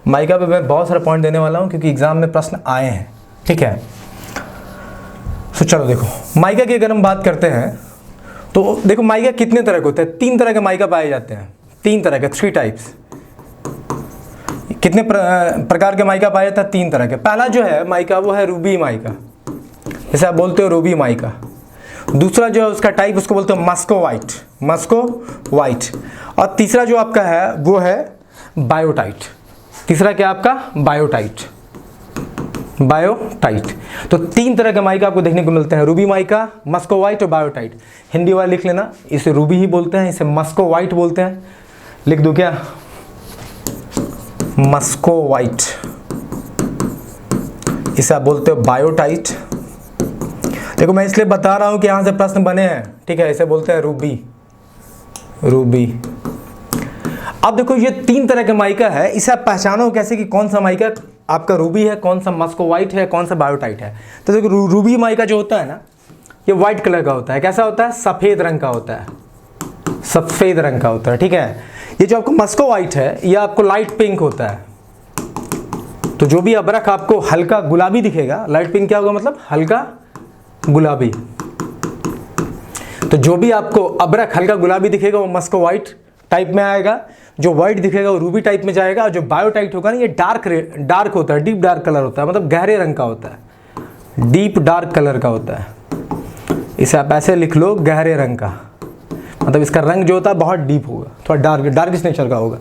माइका पे मैं बहुत सारे पॉइंट देने वाला हूँ क्योंकि एग्जाम में प्रश्न आए हैं, ठीक है। तो चलो देखो माइका की अगर हम बात करते हैं तो देखो माइका कितने तरह के होते हैं, 3 तरह के माइका पाए जाते हैं, 3 तरह के, 3 टाइप्स। कितने प्रकार के माइका पाए जाते हैं, 3 तरह के। पहला जो है माइका वो है रूबी माइका, जैसे आप बोलते हो रूबी माइका। दूसरा जो है उसका टाइप उसको बोलते हो मस्को वाइट। और तीसरा जो आपका है वो है बायोटाइट। तीसरा क्या आपका, बायोटाइट। तो 3 तरह के माइका आपको देखने को मिलते हैं, रूबी माइका, मस्को वाइट और बायोटाइट। हिंदी वाले लिख लेना, इसे रूबी ही बोलते हैं, इसे मस्को वाइट बोलते हैं। लिख दो क्या, मस्को वाइट, इसे आप बोलते हो बायोटाइट। देखो मैं इसलिए बता रहा हूं कि यहां से प्रश्न बने हैं, ठीक है। इसे बोलते हैं रूबी। अब देखो ये 3 तरह के माइका है, इसे आप पहचानो कैसे कि कौन सा माइका आपका रूबी है, कौन सा मस्को वाइट है, कौन सा बायोटाइट है। तो देखो रूबी माइका जो होता है ना, ये व्हाइट कलर का होता है। कैसा होता है, सफ़ेद रंग का होता है, ठीक है। ये जो आपको मस्को वाइट है ये आपको लाइट पिंक होता है। तो जो भी अबरक आपको हल्का गुलाबी दिखेगा, लाइट पिंक क्या होगा, मतलब हल्का गुलाबी। तो जो भी आपको अबरक हल्का गुलाबी दिखेगा वो मस्को वाइट टाइप में आएगा, जो वाइट दिखेगा वो रूबी टाइप में जाएगा, और जो बायोटाइट होगा ना ये डार्क होता है, डीप डार्क कलर होता है, मतलब गहरे रंग का होता है, डीप डार्क कलर का होता है। इसे आप ऐसे लिख लो, गहरे रंग का, मतलब इसका रंग जो होता है बहुत डीप होगा, थोड़ा डार्किश नेचर का होगा।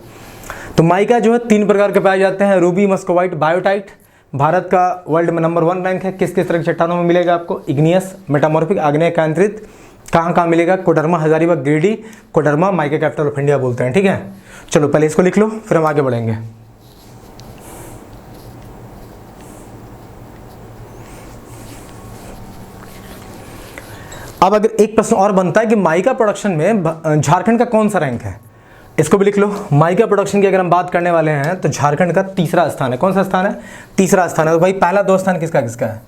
तो माइका जो है 3 प्रकार के पाए जाते हैं, Ruby, Moscow white, biotite. Bharat का वर्ल्ड में नंबर 1 रैंक है। किस किस तरह की चट्टानों में मिलेगा आपको, इग्नियस, मेटामॉर्फिक, आग्नेय कायांतरित। कहाँ मिलेगा, Koderma, Hazaribagh, Giridih. Koderma mica capital of India बोलते हैं, ठीक है। चलो पहले इसको लिख लो, फिर हम आगे बढ़ेंगे। अब अगर एक प्रश्न और बनता है कि माइका प्रोडक्शन में झारखंड का कौन सा रैंक है, इसको भी लिख लो। माइका प्रोडक्शन की अगर हम बात करने वाले हैं तो झारखंड का 3रा स्थान है। कौन सा स्थान है, 3रा स्थान है। तो भाई पहला 2 स्थान किसका है,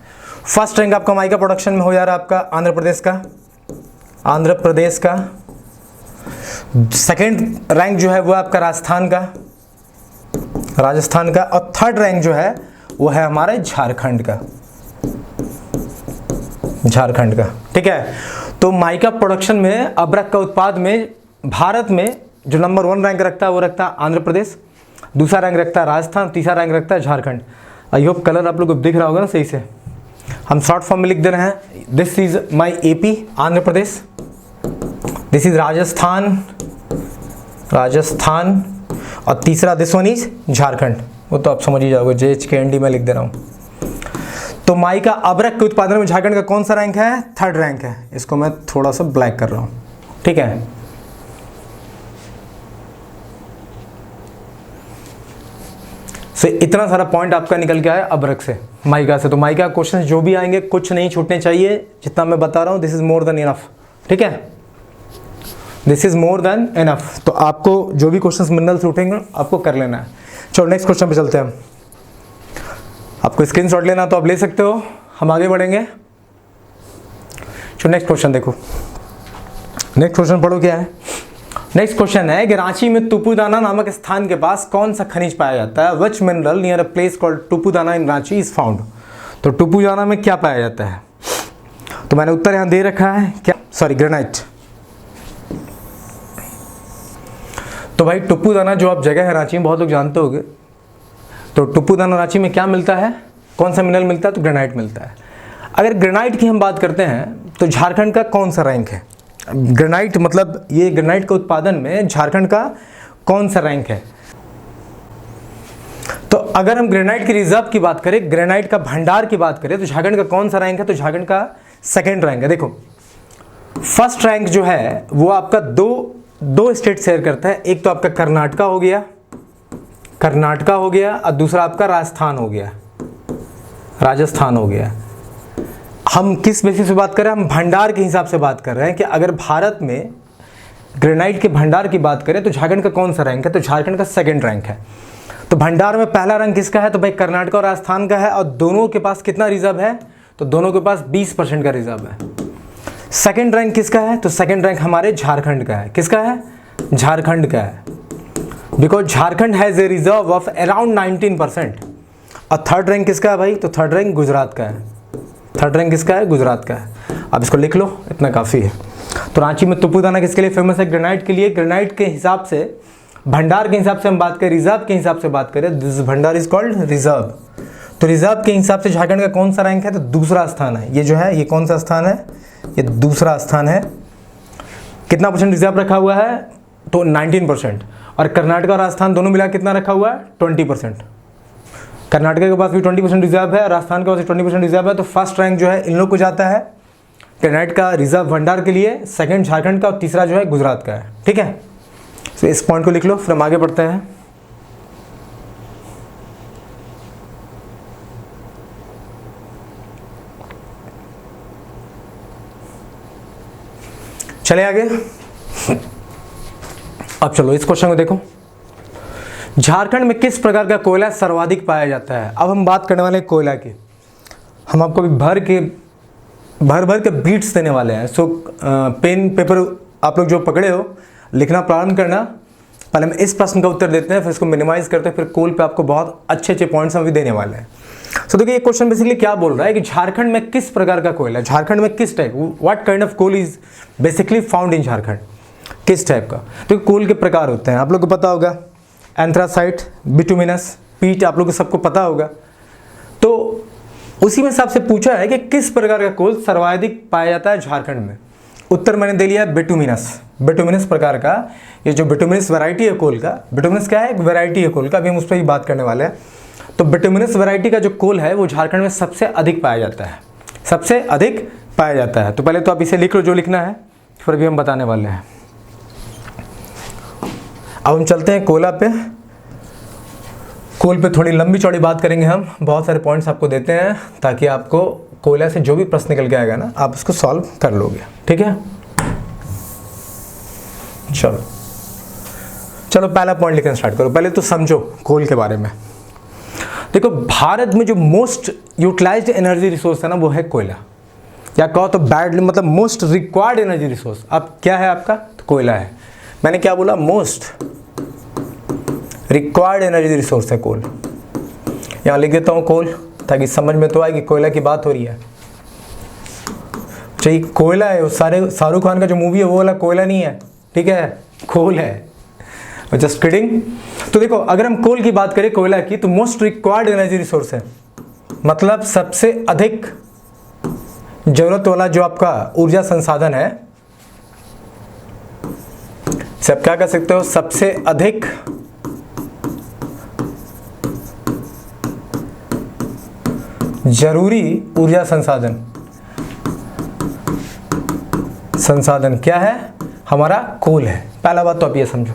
फर्स्ट रैंक आपका माइका प्रोडक्शन में हो जा रहा है आपका आंध्र प्रदेश का। सेकेंड रैंक जो है वो आपका राजस्थान का, और थर्ड रैंक जो है वो है हमारे झारखंड का, ठीक है। तो माइका प्रोडक्शन में अबरक का उत्पाद में भारत में जो नंबर 1 रैंक रखता है वो रखता है आंध्र प्रदेश, दूसरा रैंक रखता है राजस्थान, तीसरा रैंक रखता है झारखंड। आई होप कलर आप लोग को दिख रहा होगा ना सही से। हम शॉर्ट फॉर्म में लिख दे रहे हैं, this is my AP Andhra Pradesh, this is Rajasthan, और तीसरा दिस वन इज झारखंड। वो तो आप समझ ही जाओगे, JHKND में लिख दे रहा हूँ। तो माइका अबरक के उत्पादन में झारखंड का कौन सा रैंक है, 3rd रैंक है। इसको मैं थोड़ा सा ब्लैक कर रहा हूँ, ठीक है। सो इतना सारा पॉइंट आपका निकल के आया अबरक से, माइका से। तो माइका क्वेश्चन जो भी आएंगे कुछ नहीं छूटने चाहिए, जितना मैं बता रहा हूँ this is more than enough, ठीक है, this is more than enough. तो आपको जो भी क्वेश्चंस मिनरल्स उठेंगे आपको कर लेना है। चलो नेक्स्ट क्वेश्चन पे चलते हैं। आपको स्क्रीनशॉट लेना तो आप ले सकते हो। हम आगे बढ़ेंगे। नेक्स्ट क्वेश्चन देखो, नेक्स्ट क्वेश्चन पढ़ो क्या है। नेक्स्ट क्वेश्चन है कि रांची में तुपुदाना नामक स्थान के पास कौन सा खनिज पाया जाता है। Which mineral near a place called Tupudana in Ranchi is found. तो तुपुदाना में क्या पाया जाता है? तो मैंने उत्तर यहां दे रखा है क्या, सॉरी ग्रेनाइट। तो भाई तुपुदाना जो आप जगह है रांची में, बहुत लोग जानते होंगे। तो तुपुदाना रांची में क्या मिलता है, कौन सा मिनरल मिलता है? तो ग्रेनाइट मिलता है। अगर ग्रेनाइट की हम बात करते हैं तो झारखंड का कौन सा रैंक है? ग्रेनाइट मतलब ये ग्रेनाइट के उत्पादन में झारखंड का कौन सा रैंक है? तो अगर हम ग्रेनाइट की रिजर्व की बात करें, ग्रेनाइट का भंडार की बात करें, तो झारखंड का कौन सा रैंक है? तो झारखंड का सेकंड रैंक है। देखो फर्स्ट रैंक जो है वो आपका दो स्टेट शेयर करता है। एक तो आपका कर्नाटका हो गया और दूसरा आपका राजस्थान हो गया। हम किस बेसिस पे बात कर रहे हैं? हम भंडार के हिसाब से बात कर रहे हैं कि अगर भारत में ग्रेनाइट के भंडार की बात करें तो झारखंड का कौन सा रैंक है? तो झारखंड का सेकंड रैंक है। तो भंडार में पहला रैंक किसका है? तो भाई कर्नाटक और राजस्थान का है। और दोनों के पास कितना रिजर्व है? तो दोनों के पास 20% का रिजर्व है। सेकंड रैंक किसका है? तो सेकंड रैंक हमारे झारखंड का है। किसका है? झारखंड का है, because Jharkhand has a reserve of around 19%। और थर्ड रैंक किसका है भाई? तो थर्ड रैंक गुजरात का है। थर्ड रैंक किसका है? गुजरात का है। अब इसको लिख लो, इतना काफ़ी है। तो रांची में तुपुदाना किसके लिए फेमस है? ग्रेनाइट के लिए। ग्रेनाइट के हिसाब से, भंडार के हिसाब से हम बात करें, रिजर्व के हिसाब से बात करें, दिस भंडार इज कॉल्ड रिजर्व। तो रिजर्व के हिसाब से झारखंड का कौन सा रैंक है? तो दूसरा स्थान है। ये जो है ये कौन सा स्थान है? ये दूसरा स्थान है। कितना परसेंट रिजर्व रखा हुआ है? तो 19%। और कर्नाटक और राजस्थान दोनों मिला कितना रखा हुआ है? 20%। कर्नाटक के पास भी 20% रिजर्व है, राजस्थान के पास भी 20% रिजर्व है। तो फर्स्ट रैंक जो है इन लोग को जाता है ग्रेनाइट का रिजर्व भंडार के लिए, सेकंड झारखंड का और तीसरा जो है गुजरात का है। ठीक है, तो इस पॉइंट को लिख लो, फिर हम आगे बढ़ते हैं। चले आगे। अब चलो इस क्वेश्चन को देखो, झारखंड में किस प्रकार का कोयला सर्वाधिक पाया जाता है? अब हम बात करने वाले हैं कोयला की। हम आपको भर भर के बीट्स देने वाले हैं। सो पेन पेपर आप लोग जो पकड़े हो, लिखना प्रारंभ करना। पहले हम इस प्रश्न का उत्तर देते हैं, फिर इसको मिनिमाइज करते हैं, फिर कोल पे आपको बहुत अच्छे पॉइंट्स हम भी देने वाले हैं। सो देखिए ये क्वेश्चन बेसिकली क्या बोल रहा है कि झारखंड में किस प्रकार का कोयला, झारखंड में किस type, what kind of coal is basically found in Jharkhand, किस टाइप का। तो कोल के प्रकार होते हैं, आप लोग को पता होगा, एंथ्रासाइट, बिटुमिनस, पीट, आप लोग को सबको पता होगा। तो उसी में सबसे पूछा है कि किस प्रकार का कोल सर्वाधिक पाया जाता है झारखंड में। उत्तर मैंने दे लिया बिटुमिनस प्रकार का। ये जो बिटुमिनस वैरायटी है कोल का, बिटुमिनस क्या है? एक वैरायटी है कोल का, अभी हम उस पर ही बात करने वाले हैं। तो बिटुमिनस वैरायटी का जो कोल है वो झारखंड में सबसे अधिक पाया जाता है, सबसे अधिक पाया जाता है। तो पहले तो आप इसे लिख लो जो लिखना है, फिर भी हम बताने वाले हैं। अब हम चलते हैं कोयला पे। कोल पे थोड़ी लंबी चौड़ी बात करेंगे हम, बहुत सारे पॉइंट्स आपको देते हैं ताकि आपको कोयला से जो भी प्रश्न निकल के आएगा ना, आप उसको सॉल्व कर लोगे। ठीक है, चलो पहला पॉइंट लिखना स्टार्ट करो। पहले तो समझो कोल के बारे में। देखो भारत में जो मोस्ट यूटिलाइज्ड एनर्जी रिसोर्स है ना, वो है कोयला, या कहो तो बैडली मतलब मोस्ट रिक्वायर्ड एनर्जी रिसोर्स। अब क्या है आपका? तो कोयला है। मैंने क्या बोला? मोस्ट रिक्वायर्ड एनर्जी रिसोर्स है कोल। यहाँ लिख देता हूँ कोल, ताकि समझ में तो आए कि कोयला की बात हो रही है। चाहिए कोयला है, वो शाहरुख खान का जो मूवी है वो वाला कोयला नहीं है, ठीक है, कोल है। Just kidding. तो देखो अगर हम कोल की बात करें, कोयला की, तो मोस्ट रिक्वायर्ड एनर्जी रिसोर्स है, मतलब सबसे अधिक जरूरत वाला जो आपका ऊर्जा संसाधन है, सब क्या कर सकते हो? सबसे अधिक जरूरी ऊर्जा संसाधन क्या है? हमारा कोल है। पहला बात तो आप ये समझो।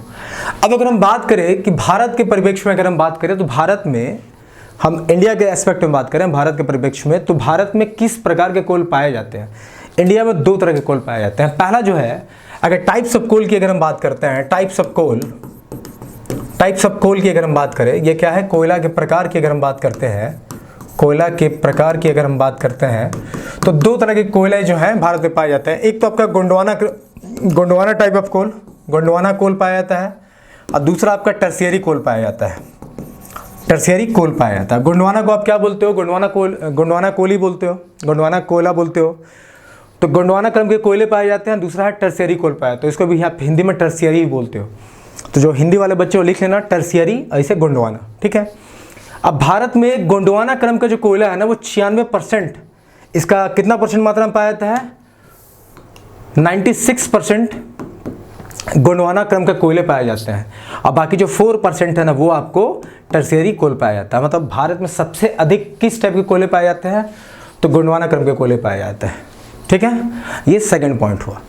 अब अगर हम बात करें कि भारत के परिप्रेक्ष्य में अगर हम बात करें, तो भारत में, हम इंडिया के एस्पेक्ट में बात करें भारत के परिप्रेक्ष्य में, तो भारत में किस प्रकार के कोल पाए जाते हैं? इंडिया में दो तरह के कोल पाए जाते हैं। पहला जो है, अगर टाइप्स ऑफ कोल की अगर हम बात करते हैं, टाइप्स ऑफ कोल की अगर हम बात करें, ये क्या है? कोयला के प्रकार की अगर हम बात करते हैं, कोयला के प्रकार की अगर हम बात करते हैं तो दो तरह के कोयले जो हैं भारत में पाए जाते हैं। एक तो आपका Gondwana type of coal, Gondwana coal पाया जाता है, और दूसरा आपका टर्शियरी कोल पाया जाता है। टर्शियरी कोल पाया जाता है। गोंडवाना को आप क्या बोलते हो? गोंडवाना कोल ही बोलते हो, गोंडवाना कोयला बोलते हो। तो गोंडवाना क्रम के कोयले पाए जाते हैं, दूसरा है टर्शियरी कोल पाया, तो इसको भी आप हिंदी में टर्शियरी ही बोलते हो। तो जो हिंदी वाले बच्चे वो लिख लेना टर्शियरी, ऐसे गोंडवाना, ठीक है। अब भारत में गोंडवाना क्रम का जो कोयला है ना वो 96%, इसका कितना परसेंट मात्रा में पाया जाता है? 96% गोंडवाना क्रम का कोयले पाए जाते हैं, और बाकी जो 4% है ना वो आपको टर्शियरी कोल पाया जाता है। मतलब भारत में सबसे अधिक किस टाइप के कोयले पाए जाते हैं? तो गोंडवाना क्रम के कोयले पाए जाते हैं, ठीक है। ये सेकंड पॉइंट हुआ।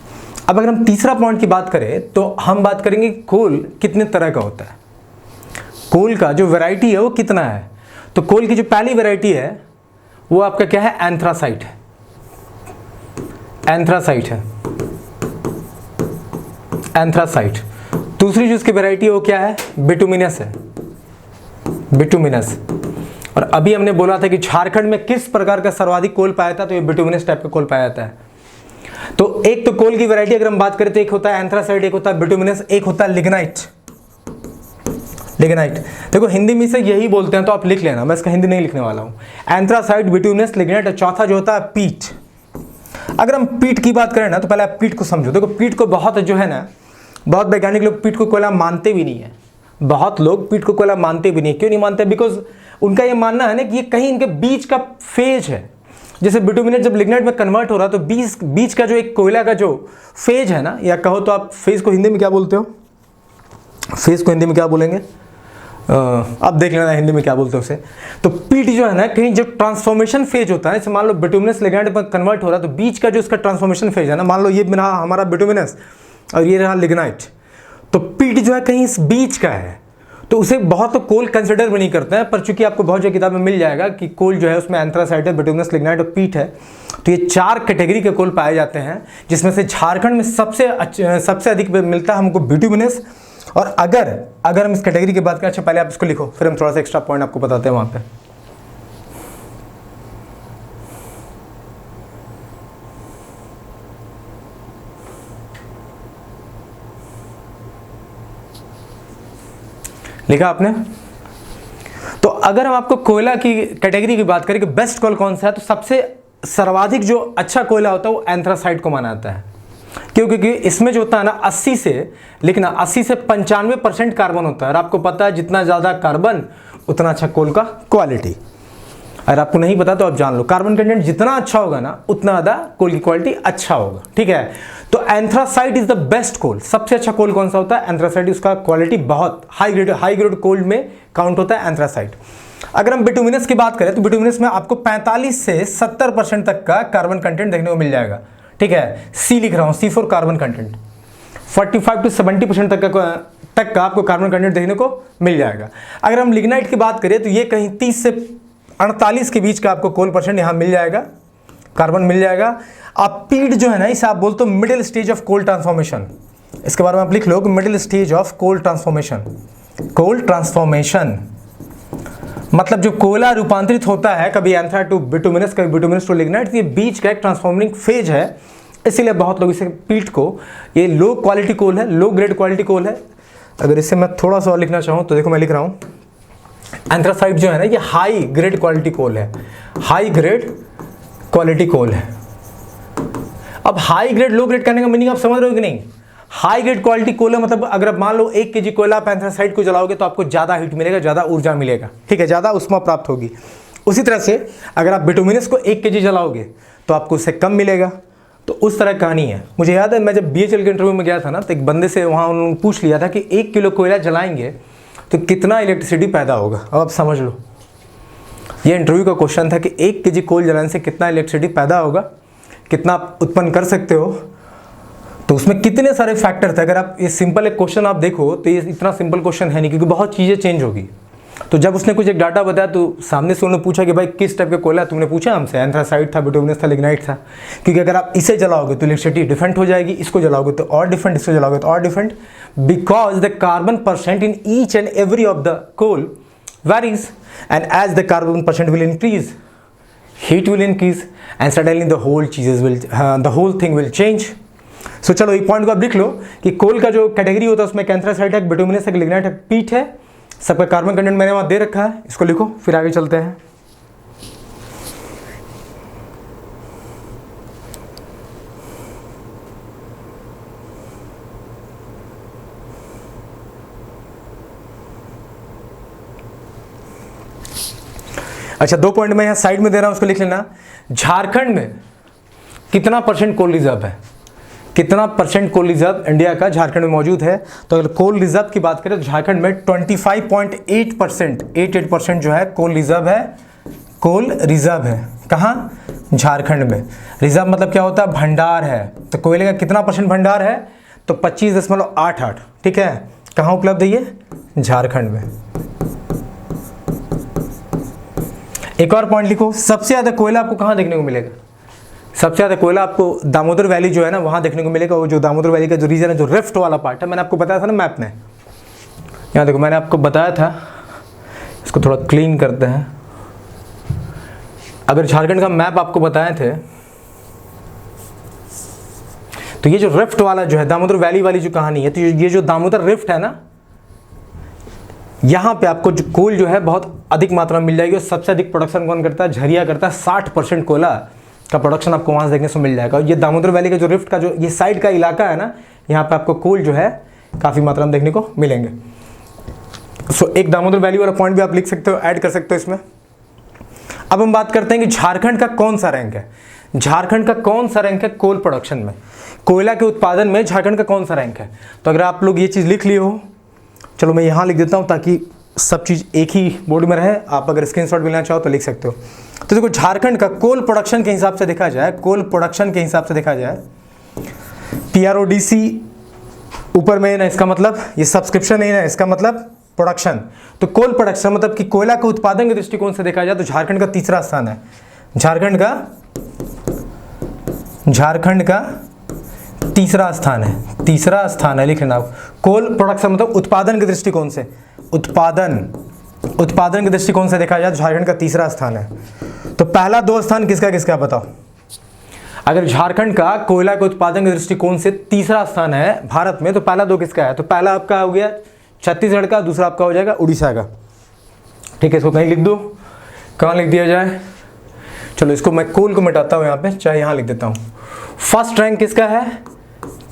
अब अगर हम तीसरा पॉइंट की बात करें तो हम बात करेंगे कोल कितने तरह का होता है, कोल का जो वैरायटी है वो कितना है। तो कोल की जो पहली वैरायटी है वो आपका क्या है? एंथ्रासाइट है, एंथ्रासाइट है, एंथ्रासाइट। दूसरी जो इसकी वैरायटी है वो क्या है? बिटुमिनस है, बिटुमिनस। और अभी हमने बोला था कि झारखंड में किस प्रकार का सर्वाधिक कोल पाया था, तो ये बिटुमिनस टाइप का कोल पाया जाता है। तो एक तो कोल की वैरायटी अगर हम बात करें तो एक होता है एंथ्रासाइट, एक होता है बिटुमिनस, एक होता है लिग्नाइट। लिग्नाइट देखो हिंदी में से यही बोलते हैं तो आप लिख लेना, मैं इसका हिंदी नहीं लिखने वाला हूं। एंथ्रासाइट, बिटुमिनस, लिग्नाइट, और चौथा जो होता है पीट। अगर हम पीट की बात करें ना तो पहले आप पीट को समझो। देखो पीट को बहुत जो है ना, बहुत वैज्ञानिक लोग पीट को कोयला मानते भी नहीं है, बहुत लोग पीट को कोयला मानते भी नहीं। क्यों नहीं मानते? बिकॉज उनका ये मानना है ना कि ये कहीं इनके बीच का फेज है। जैसे बिटुमिनेट जब लिग्नाइट में कन्वर्ट हो रहा है तो बीच का जो एक कोयला का जो फेज है ना, या कहो तो आप फेज को हिंदी में क्या बोलते हो? फेज को हिंदी में क्या बोलेंगे? अब देख लेना हिंदी में क्या बोलते हो उसे। तो पीट जो है ना, कहीं जो ट्रांसफॉर्मेशन फेज होता है, जैसे मान लो बिटुमिनस लिग्नाइट में कन्वर्ट हो रहा है तो बीच का जो इसका ट्रांसफॉर्मेशन फेज है ना, मान लो ये रहा हमारा बिटुमिनस और ये रहा लिग्नाइट, तो पीट जो है कहीं इस बीच का है, तो उसे बहुत तो कोल कंसिडर भी नहीं करते हैं। पर चूंकि आपको बहुत जो किताब में मिल जाएगा कि कोल जो है उसमें एंथ्रासाइट है, बिटुमिनस, लिग्नाइट और पीट है, तो ये 4 कैटेगरी के कोल पाए जाते हैं, जिसमें से झारखंड में सबसे अधिक मिलता है हमको बिटुमिनस। और अगर हम इस कैटेगरी की बात करें, अच्छा पहले आप इसको लिखो, फिर हम थोड़ा सा एक्स्ट्रा पॉइंट आपको बताते हैं वहां पे। लिखा आपने? तो अगर हम आपको कोयला की कैटेगरी की बात करें कि बेस्ट कोल कौन सा है, तो सबसे सर्वाधिक जो अच्छा कोयला होता है वो एंथ्रासाइट को माना जाता है। क्योंकि इसमें जो होता है ना 80 से 95% कार्बन होता है। और आपको पता है जितना ज़्यादा कार्बन उतना अच्छा कोल का क्वालिटी। अगर आपको नहीं पता तो आप जान लो, कार्बन कंटेंट जितना अच्छा होगा ना उतना ज़्यादा कोल की क्वालिटी अच्छा होगा, ठीक है। तो एंथ्रासाइट इज द बेस्ट कोल। सबसे अच्छा कोल कौन सा होता है? एंथ्रासाइट। उसका क्वालिटी बहुत हाई ग्रेड कोल में काउंट होता है एंथ्रासाइट। अगर हम बिटुमिनस की बात करें तो बिटुमिनस में आपको 45 से 70% तक का कार्बन कंटेंट देखने को मिल जाएगा, ठीक है। सी लिख रहा हूं, C4 कार्बन कंटेंट 45 to 70% तक का आपको कार्बन कंटेंट देखने को मिल जाएगा। अगर हम लिग्नाइट की बात करें तो ये कहीं 30 से 48 के बीच का आपको कोल परसेंट यहाँ मिल जाएगा, कार्बन मिल जाएगा। आप पीट जो है ना, इसे आप बोलते हो middle stage of coal transformation. इसके बारे में आप लिख लो कि middle stage of coal transformation. Coal transformation मतलब जो कोयला रूपांतरित होता है, कभी एंथ्रा टू बिटुमिनस, कभी बिटुमिनस टू लिग्नाइट, ये बीच का एक ट्रांसफॉर्मिंग फेज है। इसीलिए बहुत लोग इसे पीट को, ये लो क्वालिटी कोल है, लो ग्रेड क्वालिटी कोल है। अगर इसे मैं थोड़ा सा और लिखना चाहूँ तो देखो मैं लिख रहा हूँ, एंथ्रासाइट जो है ना ये हाई ग्रेड क्वालिटी कोल है, हाई ग्रेड क्वालिटी कोल है। अब हाई ग्रेड लो ग्रेड करने का मीनिंग आप समझ रहे हो कि नहीं? हाई ग्रेड क्वालिटी कोयला मतलब अगर मान लो 1 kg कोयला आप एंथ्रासाइट को जलाओगे तो आपको ज़्यादा हीट मिलेगा, ज़्यादा ऊर्जा मिलेगा, ठीक है, ज़्यादा ऊष्मा प्राप्त होगी। उसी तरह से अगर आप बिटुमिनस को 1 kg जलाओगे तो आपको उससे कम मिलेगा। तो उस तरह कहानी है। मुझे याद है मैं जब BHEL के इंटरव्यू में गया था ना, तो एक बंदे से वहाँ उन्होंने पूछ लिया था कि 1 किलो कोयला जलाएंगे तो कितना इलेक्ट्रिसिटी पैदा होगा। अब आप समझ लो, ये इंटरव्यू का क्वेश्चन था कि 1 kg कोयल जलाने से कितना इलेक्ट्रिसिटी पैदा होगा, कितना आप उत्पन्न कर सकते हो। तो उसमें कितने सारे फैक्टर थे। अगर आप ये सिंपल एक क्वेश्चन आप देखो तो ये इतना सिंपल क्वेश्चन है नहीं, क्योंकि बहुत चीज़ें चेंज होगी। तो जब उसने कुछ एक डाटा बताया तो सामने से उन्होंने पूछा कि भाई किस टाइप का कोयला, तुमने पूछा हमसे एंथ्रासाइट था, बिटुमिनस था, लिग्नाइट था। क्योंकि अगर आप इसे जलाओगे तो इलेक्ट्रिसिटी डिफरेंट हो जाएगी, इसको जलाओगे तो और डिफरेंट, इसको जलाओगे तो और different, because the carbon percent in each and every of the coal varies, and as the carbon percent will increase, heat will increase, and suddenly the whole thing will change. So चलो एक point को आप लिख लो कि कोल का जो category होता है उसमें एंथ्रासाइट है, बिटुमिनस है, लिग्नाइट है, पीट है, सबका कार्बन कंटेंट मैंने वहाँ दे रखा है, इसको लिखो फिर आगे चलते हैं। अच्छा 2 पॉइंट मैं यहाँ साइड में दे रहा हूँ, उसको लिख लेना। झारखंड में कितना परसेंट कोल रिजर्व है, कितना परसेंट कोल रिजर्व इंडिया का झारखंड में मौजूद है? तो अगर कोल रिजर्व की बात करें तो झारखंड में 25.8% जो है कोल रिजर्व है। कोल रिजर्व है कहाँ? झारखंड में। रिजर्व मतलब क्या होता है? भंडार है। तो कोयले का कितना परसेंट भंडार है? तो 25.88। ठीक है, कहाँ उपलब्ध है ये? झारखंड में। एक और पॉइंट लिखो, सबसे ज़्यादा कोयला आपको कहाँ देखने को मिलेगा? सबसे ज़्यादा कोयला आपको दामोदर वैली जो है ना वहाँ देखने को मिलेगा। वो जो दामोदर वैली का जो रीजन है, जो रिफ्ट वाला पार्ट है, मैंने आपको बताया था ना मैप में। यहाँ देखो मैंने आपको बताया था, इसको थोड़ा क्लीन करते हैं। अगर झारखंड का मैप आपको बताए थे तो ये जो रिफ्ट वाला जो है दामोदर वैली वाली जो कहानी है, तो ये जो दामोदर रिफ्ट है ना, यहाँ पे आपको जो कोल जो है बहुत अधिक मात्रा में मिल जाएगी। और सबसे अधिक प्रोडक्शन कौन करता है? झरिया करता है। 60% कोयला का प्रोडक्शन आपको वहाँ से देखने को मिल जाएगा। और ये दामोदर वैली का जो रिफ्ट का जो ये साइड का इलाका है ना, यहाँ पे आपको कोल जो है काफ़ी मात्रा में देखने को मिलेंगे। सो एक दामोदर वैली वाला पॉइंट भी आप लिख सकते हो, ऐड कर सकते हो इसमें। अब हम बात करते हैं कि झारखंड का कौन सा रैंक है। झारखंड का कौन सा रैंक है कोल प्रोडक्शन में? कोयला के उत्पादन में झारखंड का कौन सा रैंक है? तो अगर आप लोग ये चीज़ लिख लिए हो, चलो मैं यहाँ लिख देता हूँ ताकि सब चीज़ एक ही बोर्ड में रहे। आप अगर स्क्रीनशॉट लेना चाहो तो लिख सकते हो। तो देखो झारखंड का कोल प्रोडक्शन के हिसाब से देखा जाए, कोल प्रोडक्शन के हिसाब से देखा जाए, PRODC ऊपर में है ना, इसका मतलब ये सब्सक्रिप्शन है ना, इसका मतलब प्रोडक्शन। तो कोल प्रोडक्शन मतलब कि कोयला के उत्पादन के दृष्टिकोण से देखा जाए तो झारखंड का तीसरा स्थान है। झारखंड का तीसरा स्थान है। तीसरा स्थान है, लिख लेना। कोल प्रोडक्शन मतलब उत्पादन के दृष्टिकोण से, उत्पादन के दृष्टिकोण से देखा जाए तो झारखंड का तीसरा स्थान है। तो पहला 2 स्थान किसका किसका बताओ? अगर झारखंड का कोयला के उत्पादन के दृष्टिकोण से तीसरा स्थान है भारत में, तो पहला 2 किसका है? तो पहला आपका हो गया छत्तीसगढ़ का, दूसरा आपका हो जाएगा उड़ीसा का। ठीक है, इसको कहीं लिख दो, कहाँ लिख दिया जाए? चलो इसको मैं कोल को मिटाता हूँ यहाँ पे, चाहे यहाँ लिख देता हूँ। फर्स्ट रैंक किसका है?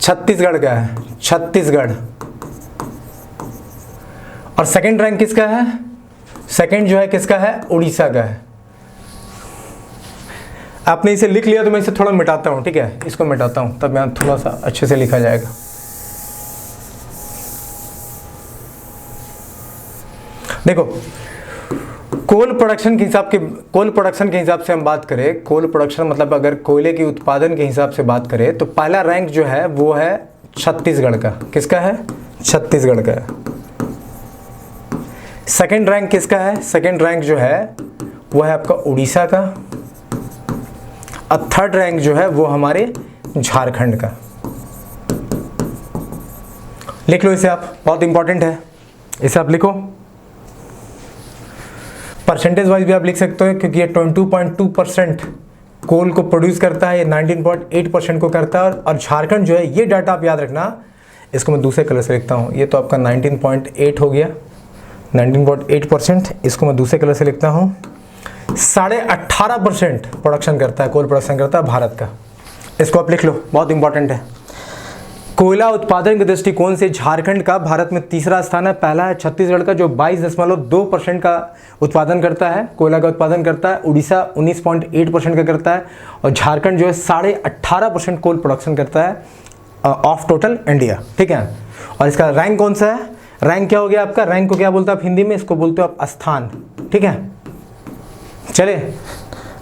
छत्तीसगढ़ का है, छत्तीसगढ़। और सेकंड रैंक किसका है? सेकंड जो है किसका है? उड़ीसा का है। आपने इसे लिख लिया तो मैं इसे थोड़ा मिटाता हूँ। ठीक है, इसको मिटाता हूँ तब यहाँ थोड़ा सा अच्छे से लिखा जाएगा। देखो कोल प्रोडक्शन के हिसाब से हम बात करें, कोल प्रोडक्शन मतलब अगर कोयले के उत्पादन के हिसाब से बात करें तो पहला रैंक जो है वो है छत्तीसगढ़ का। किसका है? छत्तीसगढ़ का है। सेकंड रैंक किसका है? सेकंड रैंक जो है वो है आपका उड़ीसा का। और थर्ड रैंक जो है वो हमारे झारखंड का। लिख लो इसे आप, बहुत इंपॉर्टेंट है, इसे आप लिखो। परसेंटेज वाइज भी आप लिख सकते हो क्योंकि ये 22.2% कोल को प्रोड्यूस करता है, ये 19.8% को करता है। और झारखंड जो है, ये डाटा आप याद रखना, इसको मैं दूसरे कलर से लिखता हूँ। ये तो आपका 19.8 हो गया, 19.8%। इसको मैं दूसरे कलर से लिखता हूँ। 18.5% प्रोडक्शन करता है, कोल प्रोडक्शन करता है भारत का। इसको आप लिख लो, बहुत इंपॉर्टेंट है। कोयला उत्पादन के दृष्टिकोण से झारखंड का भारत में तीसरा स्थान है। पहला है छत्तीसगढ़ का जो 22.2% का उत्पादन करता है, कोयला का उत्पादन करता है। उड़ीसा 19.8% का करता है। और झारखंड जो है 18.5% कोल प्रोडक्शन करता है ऑफ टोटल इंडिया। ठीक है, और इसका रैंक कौन सा है? रैंक क्या हो गया आपका? रैंक को क्या बोलते हो आप हिंदी में? इसको बोलते हो आप स्थान। ठीक है, चले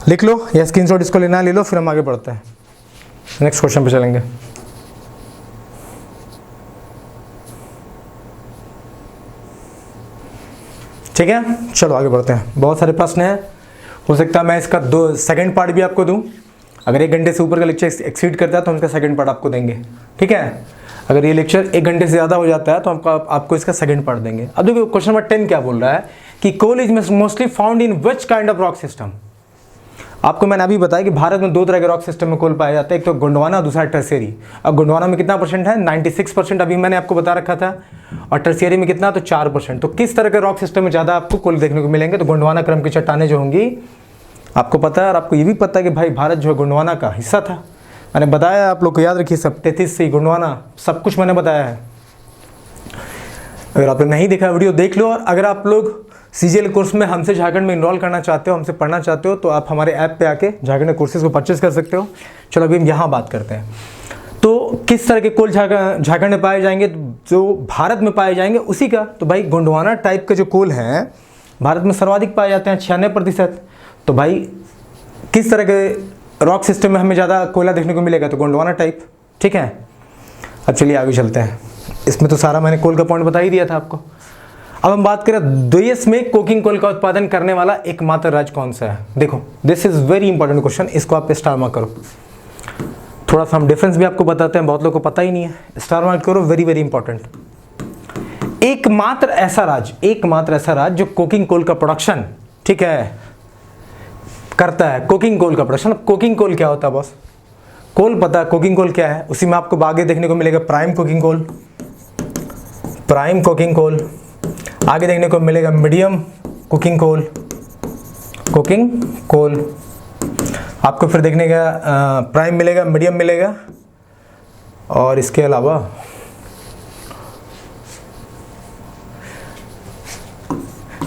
लिख लो या स्क्रीनशॉट इसको लेना ले लो, फिर हम आगे बढ़ते हैं, नेक्स्ट क्वेश्चन पे चलेंगे। ठीक है, चलो आगे बढ़ते हैं। बहुत सारे प्रश्न हैं, हो सकता है मैं इसका सेकंड पार्ट भी आपको दूं। अगर 1 घंटे से ऊपर का लेक्चर एक्सीड करता है तो हम इसका सेकंड पार्ट आपको देंगे। ठीक है, अगर ये लेक्चर 1 घंटे से ज़्यादा हो जाता है तो आपको इसका सेकंड पार्ट देंगे। अब देखो क्वेश्चन नंबर 10 क्या बोल रहा है कि coal is mostly found in which kind of rock system. आपको मैंने अभी बताया कि भारत में 2 तरह के रॉक सिस्टम में कोल पाया जाता है, एक तो गोंडवाना, दूसरा टर्शियरी। अब गोंडवाना में कितना परसेंट है? 96% अभी मैंने आपको बता रखा था, और टर्शियरी में कितना? तो 4%। तो किस तरह के रॉक सिस्टम में ज़्यादा आपको कोल देखने को मिलेंगे? तो गोंडवाना क्रम की चट्टानें जो होंगी, आपको पता है। और आपको ये भी पता है कि भाई भारत जो है गोंडवाना का हिस्सा था, मैंने बताया, आप लोग को याद रखिए सब, 33 से गोंडवाना सब कुछ मैंने बताया है। अगर आपने नहीं देखा वीडियो देख लो। और अगर आप लोग CGL कोर्स में हमसे झारखंड में इनरोल करना चाहते हो, हमसे पढ़ना चाहते हो, तो आप हमारे ऐप पे आके झारखंड कोर्सेज को परचेस कर सकते हो। चलो अभी हम यहाँ बात करते हैं, तो किस तरह के कोल झारखंड में पाए जाएंगे? जो भारत में पाए जाएंगे उसी का। तो भाई गोंडवाना टाइप के जो कोल हैं भारत में सर्वाधिक पाए जाते हैं, 96%। तो भाई किस तरह के रॉक सिस्टम में हमें ज़्यादा कोयला देखने को मिलेगा? तो गोंडवाना टाइप। ठीक है, अब चलिए आगे चलते हैं। इसमें तो सारा मैंने कोल का पॉइंट बता ही दिया था आपको। अब हम बात करें देश में कोकिंग कोल का उत्पादन करने वाला एकमात्र राज्य कौन सा है? देखो, this is very important question, इसको आप स्टार मार्क करो। थोड़ा सा हम डिफरेंस भी आपको बताते हैं, बहुत लोगों को पता ही नहीं है, स्टार मार्क करो, वेरी वेरी इंपॉर्टेंट। एकमात्र ऐसा राज्य जो कोकिंग कोल का प्रोडक्शन, ठीक है, करता है। कोकिंग कोल का प्रोडक्शन। कोकिंग कोल क्या होता है बॉस? कोल पता है, कोकिंग कोल क्या है? उसी में आपको आगे देखने को मिलेगा प्राइम कोकिंग कोल, आगे देखने को मिलेगा मीडियम कुकिंग कोल, आपको फिर देखने का प्राइम मिलेगा, मीडियम मिलेगा, और इसके अलावा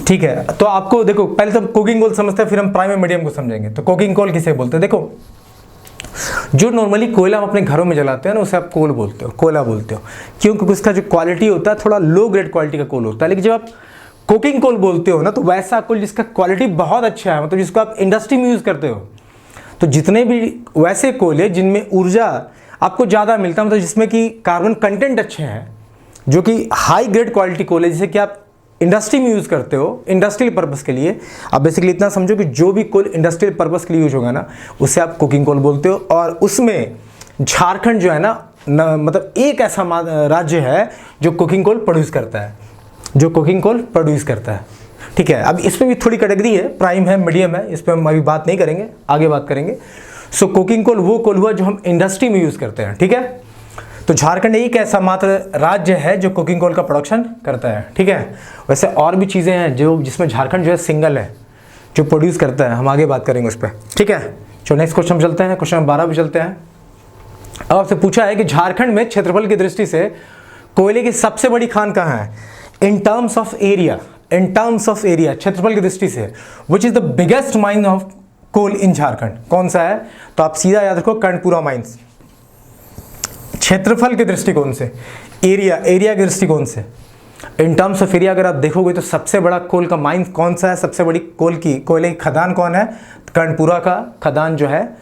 ठीक है। तो आपको देखो, पहले तो कुकिंग कोल समझते हैं, फिर हम प्राइम और मीडियम को समझेंगे। तो कुकिंग कोल किसे बोलते हैं? देखो, जो नॉर्मली कोयला हम अपने घरों में जलाते हैं ना, उसे आप कोल बोलते हो, कोयला बोलते हो, क्योंकि उसका जो क्वालिटी होता है थोड़ा लो ग्रेड क्वालिटी का कोल होता है। लेकिन जब आप कुकिंग कोल बोलते हो ना, तो वैसा कोल जिसका क्वालिटी बहुत अच्छा है, मतलब जिसको आप इंडस्ट्री में यूज़ करते हो। तो जितने भी वैसे कोल है जिनमें ऊर्जा आपको ज़्यादा मिलता है, मतलब जिसमें कि कार्बन कंटेंट अच्छे हैं, जो कि हाई ग्रेड क्वालिटी कोल है, जिसे कि आप इंडस्ट्री में यूज़ करते हो, इंडस्ट्रियल पर्पस के लिए। आप बेसिकली इतना समझो कि जो भी कोल इंडस्ट्रियल पर्पस के लिए यूज होगा ना, उसे आप कुकिंग कोल बोलते हो। और उसमें झारखंड जो है ना, मतलब एक ऐसा राज्य है जो कुकिंग कोल प्रोड्यूस करता है, ठीक है। अब इसमें भी थोड़ी कैटेगरी है, प्राइम है, मीडियम है, इस पर हम अभी बात नहीं करेंगे, आगे बात करेंगे। सो कुकिंग कोल वो कोल हुआ जो हम इंडस्ट्री में यूज़ करते हैं, ठीक है। तो झारखंड एक ऐसा मात्र राज्य है जो कुकिंग कोल का प्रोडक्शन करता है, ठीक है। वैसे और भी चीज़ें हैं जो जिसमें झारखंड जो है सिंगल है, जो प्रोड्यूस करता है, हम आगे बात करेंगे उस पर, ठीक है। चलो नेक्स्ट क्वेश्चन चलते हैं, क्वेश्चन 12 पे चलते हैं। अब आपसे पूछा है कि झारखंड में क्षेत्रफल की दृष्टि से कोयले की सबसे बड़ी खान कहाँ है? इन टर्म्स ऑफ एरिया, क्षेत्रफल की दृष्टि से which is the biggest mine of coal in Jharkhand, कौन सा है? तो आप सीधा याद रखो, कर्णपुरा माइंस। क्षेत्रफल के दृष्टिकोण से, एरिया के दृष्टिकोण से, इन टर्म्स ऑफ एरिया अगर आप देखोगे तो सबसे बड़ा कोल का माइन कौन सा है? सबसे बड़ी कोयले की खदान कौन है? कर्णपुरा का खदान जो है,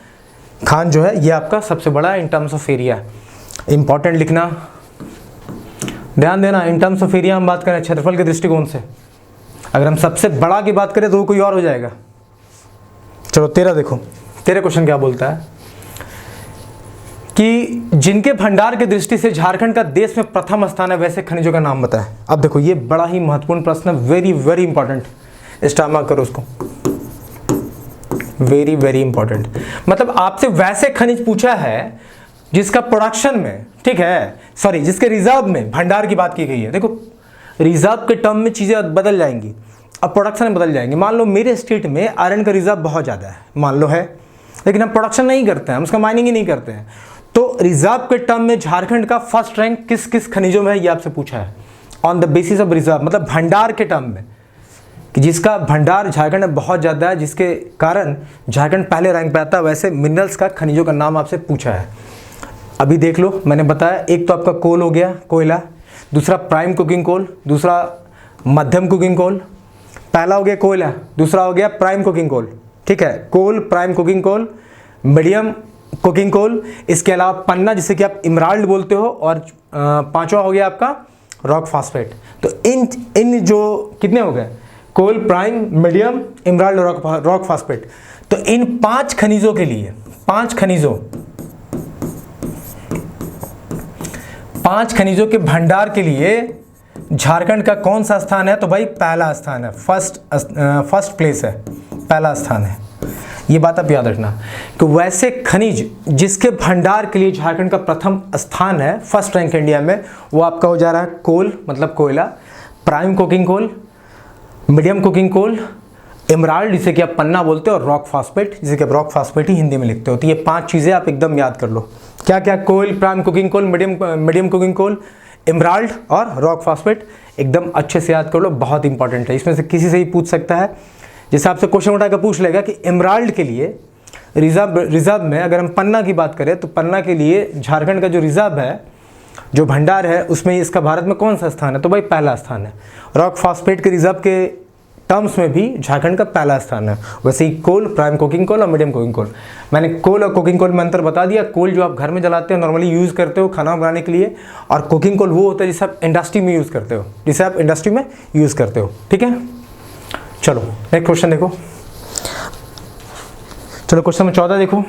खान जो है, ये आपका सबसे बड़ा in terms of area. Important लिखना, ध्यान देना, इन टर्म्स ऑफ एरिया हम बात करें क्षेत्रफल के दृष्टिकोण से। अगर हम सबसे बड़ा की बात करें तो वो कोई और हो जाएगा। चलो तेरा देखो, तेरे क्वेश्चन क्या बोलता है कि जिनके भंडार की दृष्टि से झारखंड का देश में प्रथम स्थान है, वैसे खनिजों का नाम बताएं। अब देखो, ये बड़ा ही महत्वपूर्ण प्रश्न है, very very important, star mark करो उसको, वेरी वेरी इंपॉर्टेंट। मतलब आपसे वैसे खनिज पूछा है जिसका प्रोडक्शन में, ठीक है, सॉरी, जिसके रिजर्व में भंडार की बात की गई है। देखो, रिजर्व के टर्म में चीज़ें बदल जाएंगी, अब प्रोडक्शन में बदल जाएंगी। मान लो मेरे स्टेट में आयरन का रिजर्व बहुत ज़्यादा है, मान लो है, लेकिन हम प्रोडक्शन नहीं करते हैं, हम उसका माइनिंग ही नहीं करते हैं। तो रिजर्व के टर्म में झारखंड का फर्स्ट रैंक किस किस खनिजों में है, ये आपसे पूछा है, on the basis of reserve, मतलब भंडार के टर्म में, कि जिसका भंडार झारखंड में बहुत ज़्यादा है, जिसके कारण झारखंड पहले रैंक पे आता है, वैसे मिनरल्स का, खनिजों का नाम आपसे पूछा है। अभी देख लो, मैंने बताया, एक तो आपका कोल हो गया, कोयला, दूसरा प्राइम कुकिंग कोल, दूसरा मध्यम कुकिंग कोल। पहला हो गया कोयला, दूसरा हो गया प्राइम कुकिंग कोल, ठीक है, coal, prime cooking coal, medium cooking coal, इसके अलावा पन्ना जिसे कि आप इमराल्ड बोलते हो, और पांचवा हो गया आपका रॉक फास्फेट। तो इन जो कितने हो गए, coal, prime, medium, emerald, rock phosphate. तो इन 5 खनिजों के लिए, 5 खनिजों के भंडार के लिए झारखंड का कौन सा स्थान है? तो भाई पहला स्थान है, फर्स्ट प्लेस है, पहला स्थान है। ये बात आप याद रखना कि वैसे खनिज जिसके भंडार के लिए झारखंड का प्रथम स्थान है, फर्स्ट रैंक इंडिया में, वो आपका हो जा रहा है कोल मतलब कोयला, prime coking coal, medium coking coal, emerald जिसे कि आप पन्ना बोलते हो, और रॉक फॉस्फेट जिसे कि आप रॉक फॉस्फेट ही हिंदी में लिखते हो। तो ये 5 चीज़ें आप एकदम याद कर लो, क्या क्या? कोयल, prime cooking coal, medium cooking coal, emerald और रॉक फॉस्फेट। एकदम अच्छे से याद कर लो, बहुत इंपॉर्टेंट है। इसमें से किसी से ही पूछ सकता है, जैसे आपसे क्वेश्चन उठाकर पूछ लेगा कि एमराल्ड के लिए रिजर्व में अगर हम पन्ना की बात करें तो पन्ना के लिए झारखंड का जो रिजर्व है, जो भंडार है, उसमें इसका भारत में कौन सा स्थान है? तो भाई पहला स्थान है। रॉक फॉस्फेट के रिजर्व के टर्म्स में भी झारखंड का पहला स्थान है। वैसे ही कोल, प्राइम कोकिंग कोल और मीडियम कोकिंग कोल, मैंने कोल और कोकिंग कोल में अंतर बता दिया। कोल जो आप घर में जलाते हो, नॉर्मली यूज़ करते हो खाना बनाने के लिए, और कुकिंग कोल वो होता है जिसे आप इंडस्ट्री में यूज़ करते हो, ठीक है। चलो नेक्स्ट क्वेश्चन देखो, चलो क्वेश्चन नंबर 14 देखो।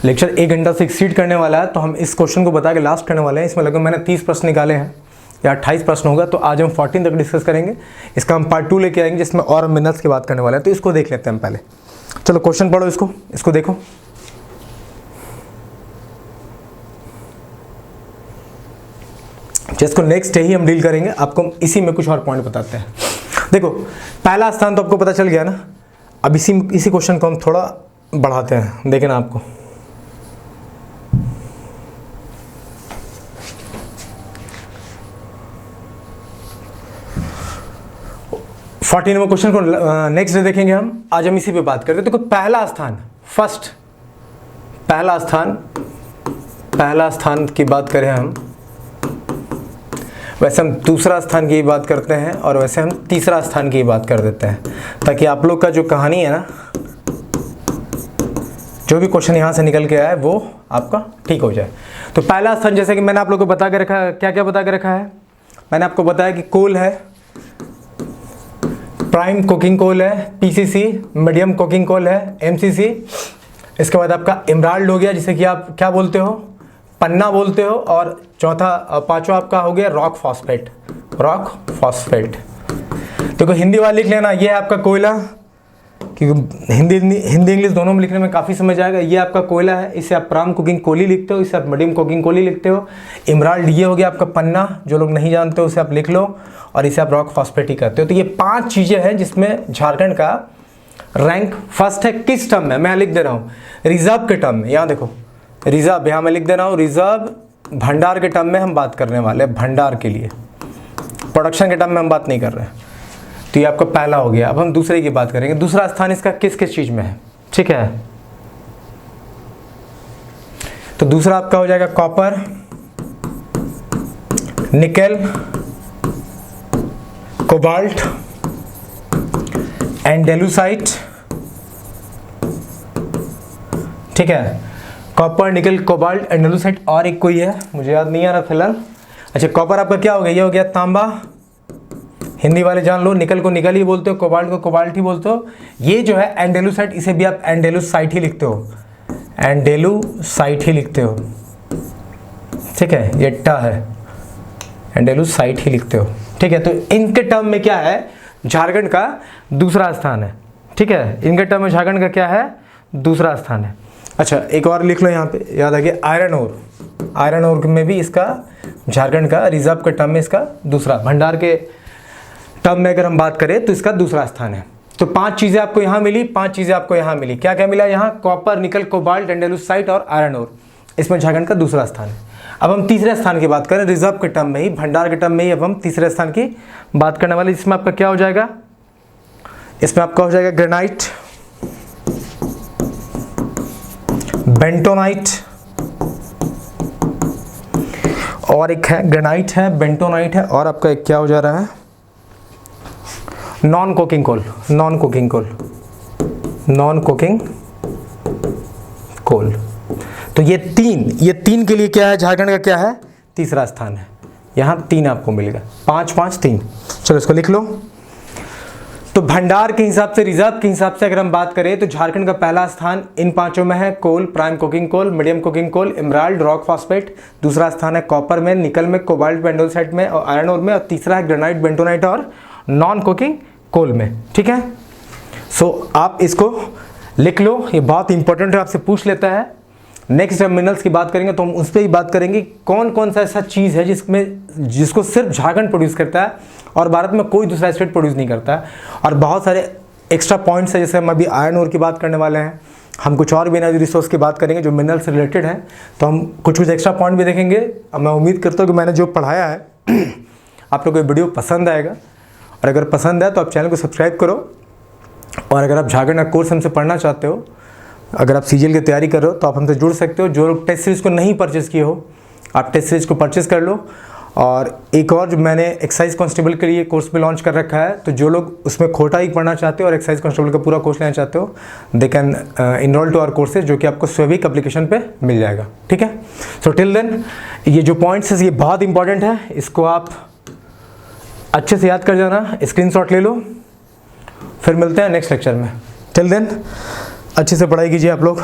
लेक्चर 1 घंटा से एक्सीड करने वाला है, तो हम इस क्वेश्चन को बता के लास्ट करने वाले हैं। इसमें लगभग मैंने 30 प्रश्न निकाले हैं या 28 प्रश्न होगा, तो आज हम 14 तक डिस्कस करेंगे। इसका हम पार्ट 2 लेके आएंगे जिसमें और मिनरल्स की बात करने वाले हैं। तो इसको देख लेते हैं हम पहले। चलो क्वेश्चन पढ़ो, इसको देखो। जिसको नेक्स्ट डे ही हम डील करेंगे, आपको इसी में कुछ और पॉइंट बताते हैं। देखो पहला स्थान तो आपको पता चल गया ना। अब इसी क्वेश्चन को हम थोड़ा बढ़ाते हैं, देखें ना आपको। नंबर क्वेश्चन को नेक्स्ट डे देखेंगे हम, आज हम इसी पे बात करते हैं। तो पहला स्थान, पहला स्थान की बात करें हम, वैसे हम दूसरा स्थान की बात करते हैं, और वैसे हम तीसरा स्थान की बात कर देते हैं, ताकि आप लोग का जो कहानी है ना, जो भी क्वेश्चन यहाँ से निकल के आया है वो आपका ठीक हो जाए। तो पहला स्थान, जैसे कि मैंने आप लोग को बता के रखा है, क्या क्या बता के रखा है? मैंने आपको बताया कि कोल है, प्राइम कुकिंग कोल है पीसीसी, मीडियम कुकिंग कोल है एमसीसी, इसके बाद आपका एमराल्ड हो गया जिसे कि आप क्या बोलते हो? पन्ना बोलते हो, और पांचवा आपका हो गया रॉक फॉस्फेट। देखो हिंदी वाला लिख लेना, ये है आपका कोयला, क्योंकि हिंदी इंग्लिश दोनों में लिखने में काफ़ी समझ आएगा। ये आपका कोयला है, इसे आप प्राइम कुकिंग कोली लिखते हो, इसे आप मीडियम कुकिंग कोली लिखते हो। एमराल्ड ये हो गया आपका पन्ना, जो लोग नहीं जानते हो उसे आप लिख लो, और इसे आप रॉक फॉस्फेट ही करते हो। तो ये 5 चीज़ें हैं जिसमें झारखंड का रैंक फर्स्ट है। किस टर्म में? मैं लिख दे रहा हूँ रिजर्व के टर्म में। यहाँ देखो रिजर्व, यहाँ मैं लिख दे रहा हूँ रिजर्व। भंडार के टर्म में हम बात करने वाले हैं, भंडार के लिए, प्रोडक्शन के टर्म में हम बात नहीं कर रहे हैं। तो ये आपका पहला हो गया। अब हम दूसरे की बात करेंगे। दूसरा स्थान इसका किस किस चीज़ में है, ठीक है? तो दूसरा आपका हो जाएगा कॉपर, निकेल, कोबाल्ट, एंडेलुसाइट, ठीक है? कॉपर, निकेल, कोबाल्ट, एंडेलुसाइट, और एक कोई है मुझे याद नहीं आ रहा फिलहाल। अच्छा कॉपर आपका क्या हो गया? ये हो गया तांबा, हिंदी वाले जान लो। निकल को निकल ही बोलते हो, कोबाल्ट को कोबाल्ट ही बोलते हो। ये जो है एंडेलुसाइट, इसे भी आप एंडेलुसाइट ही लिखते हो, एंडेलुसाइट ही लिखते हो, ठीक है? ये टा है, एंडेलुसाइट ही लिखते हो, ठीक है? तो इनके टर्म में क्या है? झारखंड का दूसरा स्थान है, ठीक है? इनके टर्म में झारखंड का क्या है? दूसरा स्थान है। अच्छा एक और लिख लो यहाँ पे, याद आ गया, आयरन ओर में भी इसका झारखंड का रिजर्व के टर्म में इसका दूसरा, भंडार के टर्म में अगर हम बात करें तो इसका दूसरा स्थान है। तो 5 चीज़ें आपको यहाँ मिली, 5 चीज़ें आपको यहाँ मिली। क्या क्या मिला यहाँ? कॉपर, निकल, कोबाल्ट, एंडेलुसाइट और आयरन ओर। इसमें झारखंड का दूसरा स्थान है। अब हम तीसरे स्थान की बात करें, रिजर्व के टर्म में ही, भंडार के टर्म में ही अब हम तीसरे स्थान की बात करने वाले। इसमें आपका क्या हो जाएगा? इसमें आपका हो जाएगा ग्रेनाइट, बेंटोनाइट, और एक है ग्रेनाइट है, बेंटोनाइट है, और आपका एक क्या हो जा रहा है? Non cooking coal. तो ये तीन के लिए क्या है, झारखंड का क्या है, तीसरा स्थान है। यहाँ 3 आपको मिलेगा, 5 5 3। चलो इसको लिख लो। तो भंडार के हिसाब से, रिजर्व के हिसाब से अगर हम बात करें तो झारखंड का पहला स्थान इन 5 में है coal, prime coking coal, medium coking coal, emerald, rock phosphate. दूसरा स्थान है कॉपर में, निकल में, कोबाल्ट एंडोसाइट में और आयरन ओर में। और तीसरा है ग्रेनाइट, बेंटोनाइट और नॉन कोकिंग कोल में। ठीक है, सो आप इसको लिख लो, ये बहुत इंपॉर्टेंट है, आपसे पूछ लेता है। नेक्स्ट जब मिनरल्स की बात करेंगे तो हम उस पर ही बात करेंगे, कौन कौन सा ऐसा चीज़ है जिसको सिर्फ झारखंड प्रोड्यूस करता है और भारत में कोई दूसरा स्टेट प्रोड्यूस नहीं करता है। और बहुत सारे एक्स्ट्रा पॉइंट्स है, जैसे हम अभी आयरन ओर की बात करने वाले हैं, हम कुछ और भी एनर्जी रिसोर्स की बात करेंगे जो मिनरल से रिलेटेड है, तो हम कुछ एक्स्ट्रा पॉइंट भी देखेंगे। अब मैं उम्मीद करता हूँ कि मैंने जो पढ़ाया है आप लोग को वीडियो पसंद आएगा, और अगर पसंद है तो आप चैनल को सब्सक्राइब करो। और अगर आप झारखंड का कोर्स हमसे पढ़ना चाहते हो, अगर आप सीजीएल की तैयारी कर रहे हो तो आप हमसे जुड़ सकते हो। जो लोग टेस्ट सीरीज़ को नहीं परचेज़ किए हो, आप टेस्ट सीरीज़ को परचेज़ कर लो। और एक और जो मैंने एक्साइज कांस्टेबल के लिए कोर्स भी लॉन्च कर रखा है, तो जो लोग उसमें खोटा ही पढ़ना चाहते हो और एक्साइज कांस्टेबल का पूरा कोर्स लेना चाहते हो, they can enroll to our courses, जो कि आपको स्वेविक एप्लीकेशन पे मिल जाएगा। ठीक है, सो टिल देन ये जो पॉइंट्स है ये बहुत इंपॉर्टेंट है, इसको आप अच्छे से याद कर जाना, स्क्रीनशॉट ले लो। फिर मिलते हैं नेक्स्ट लेक्चर में। टिल देन अच्छे से पढ़ाई कीजिए आप लोग।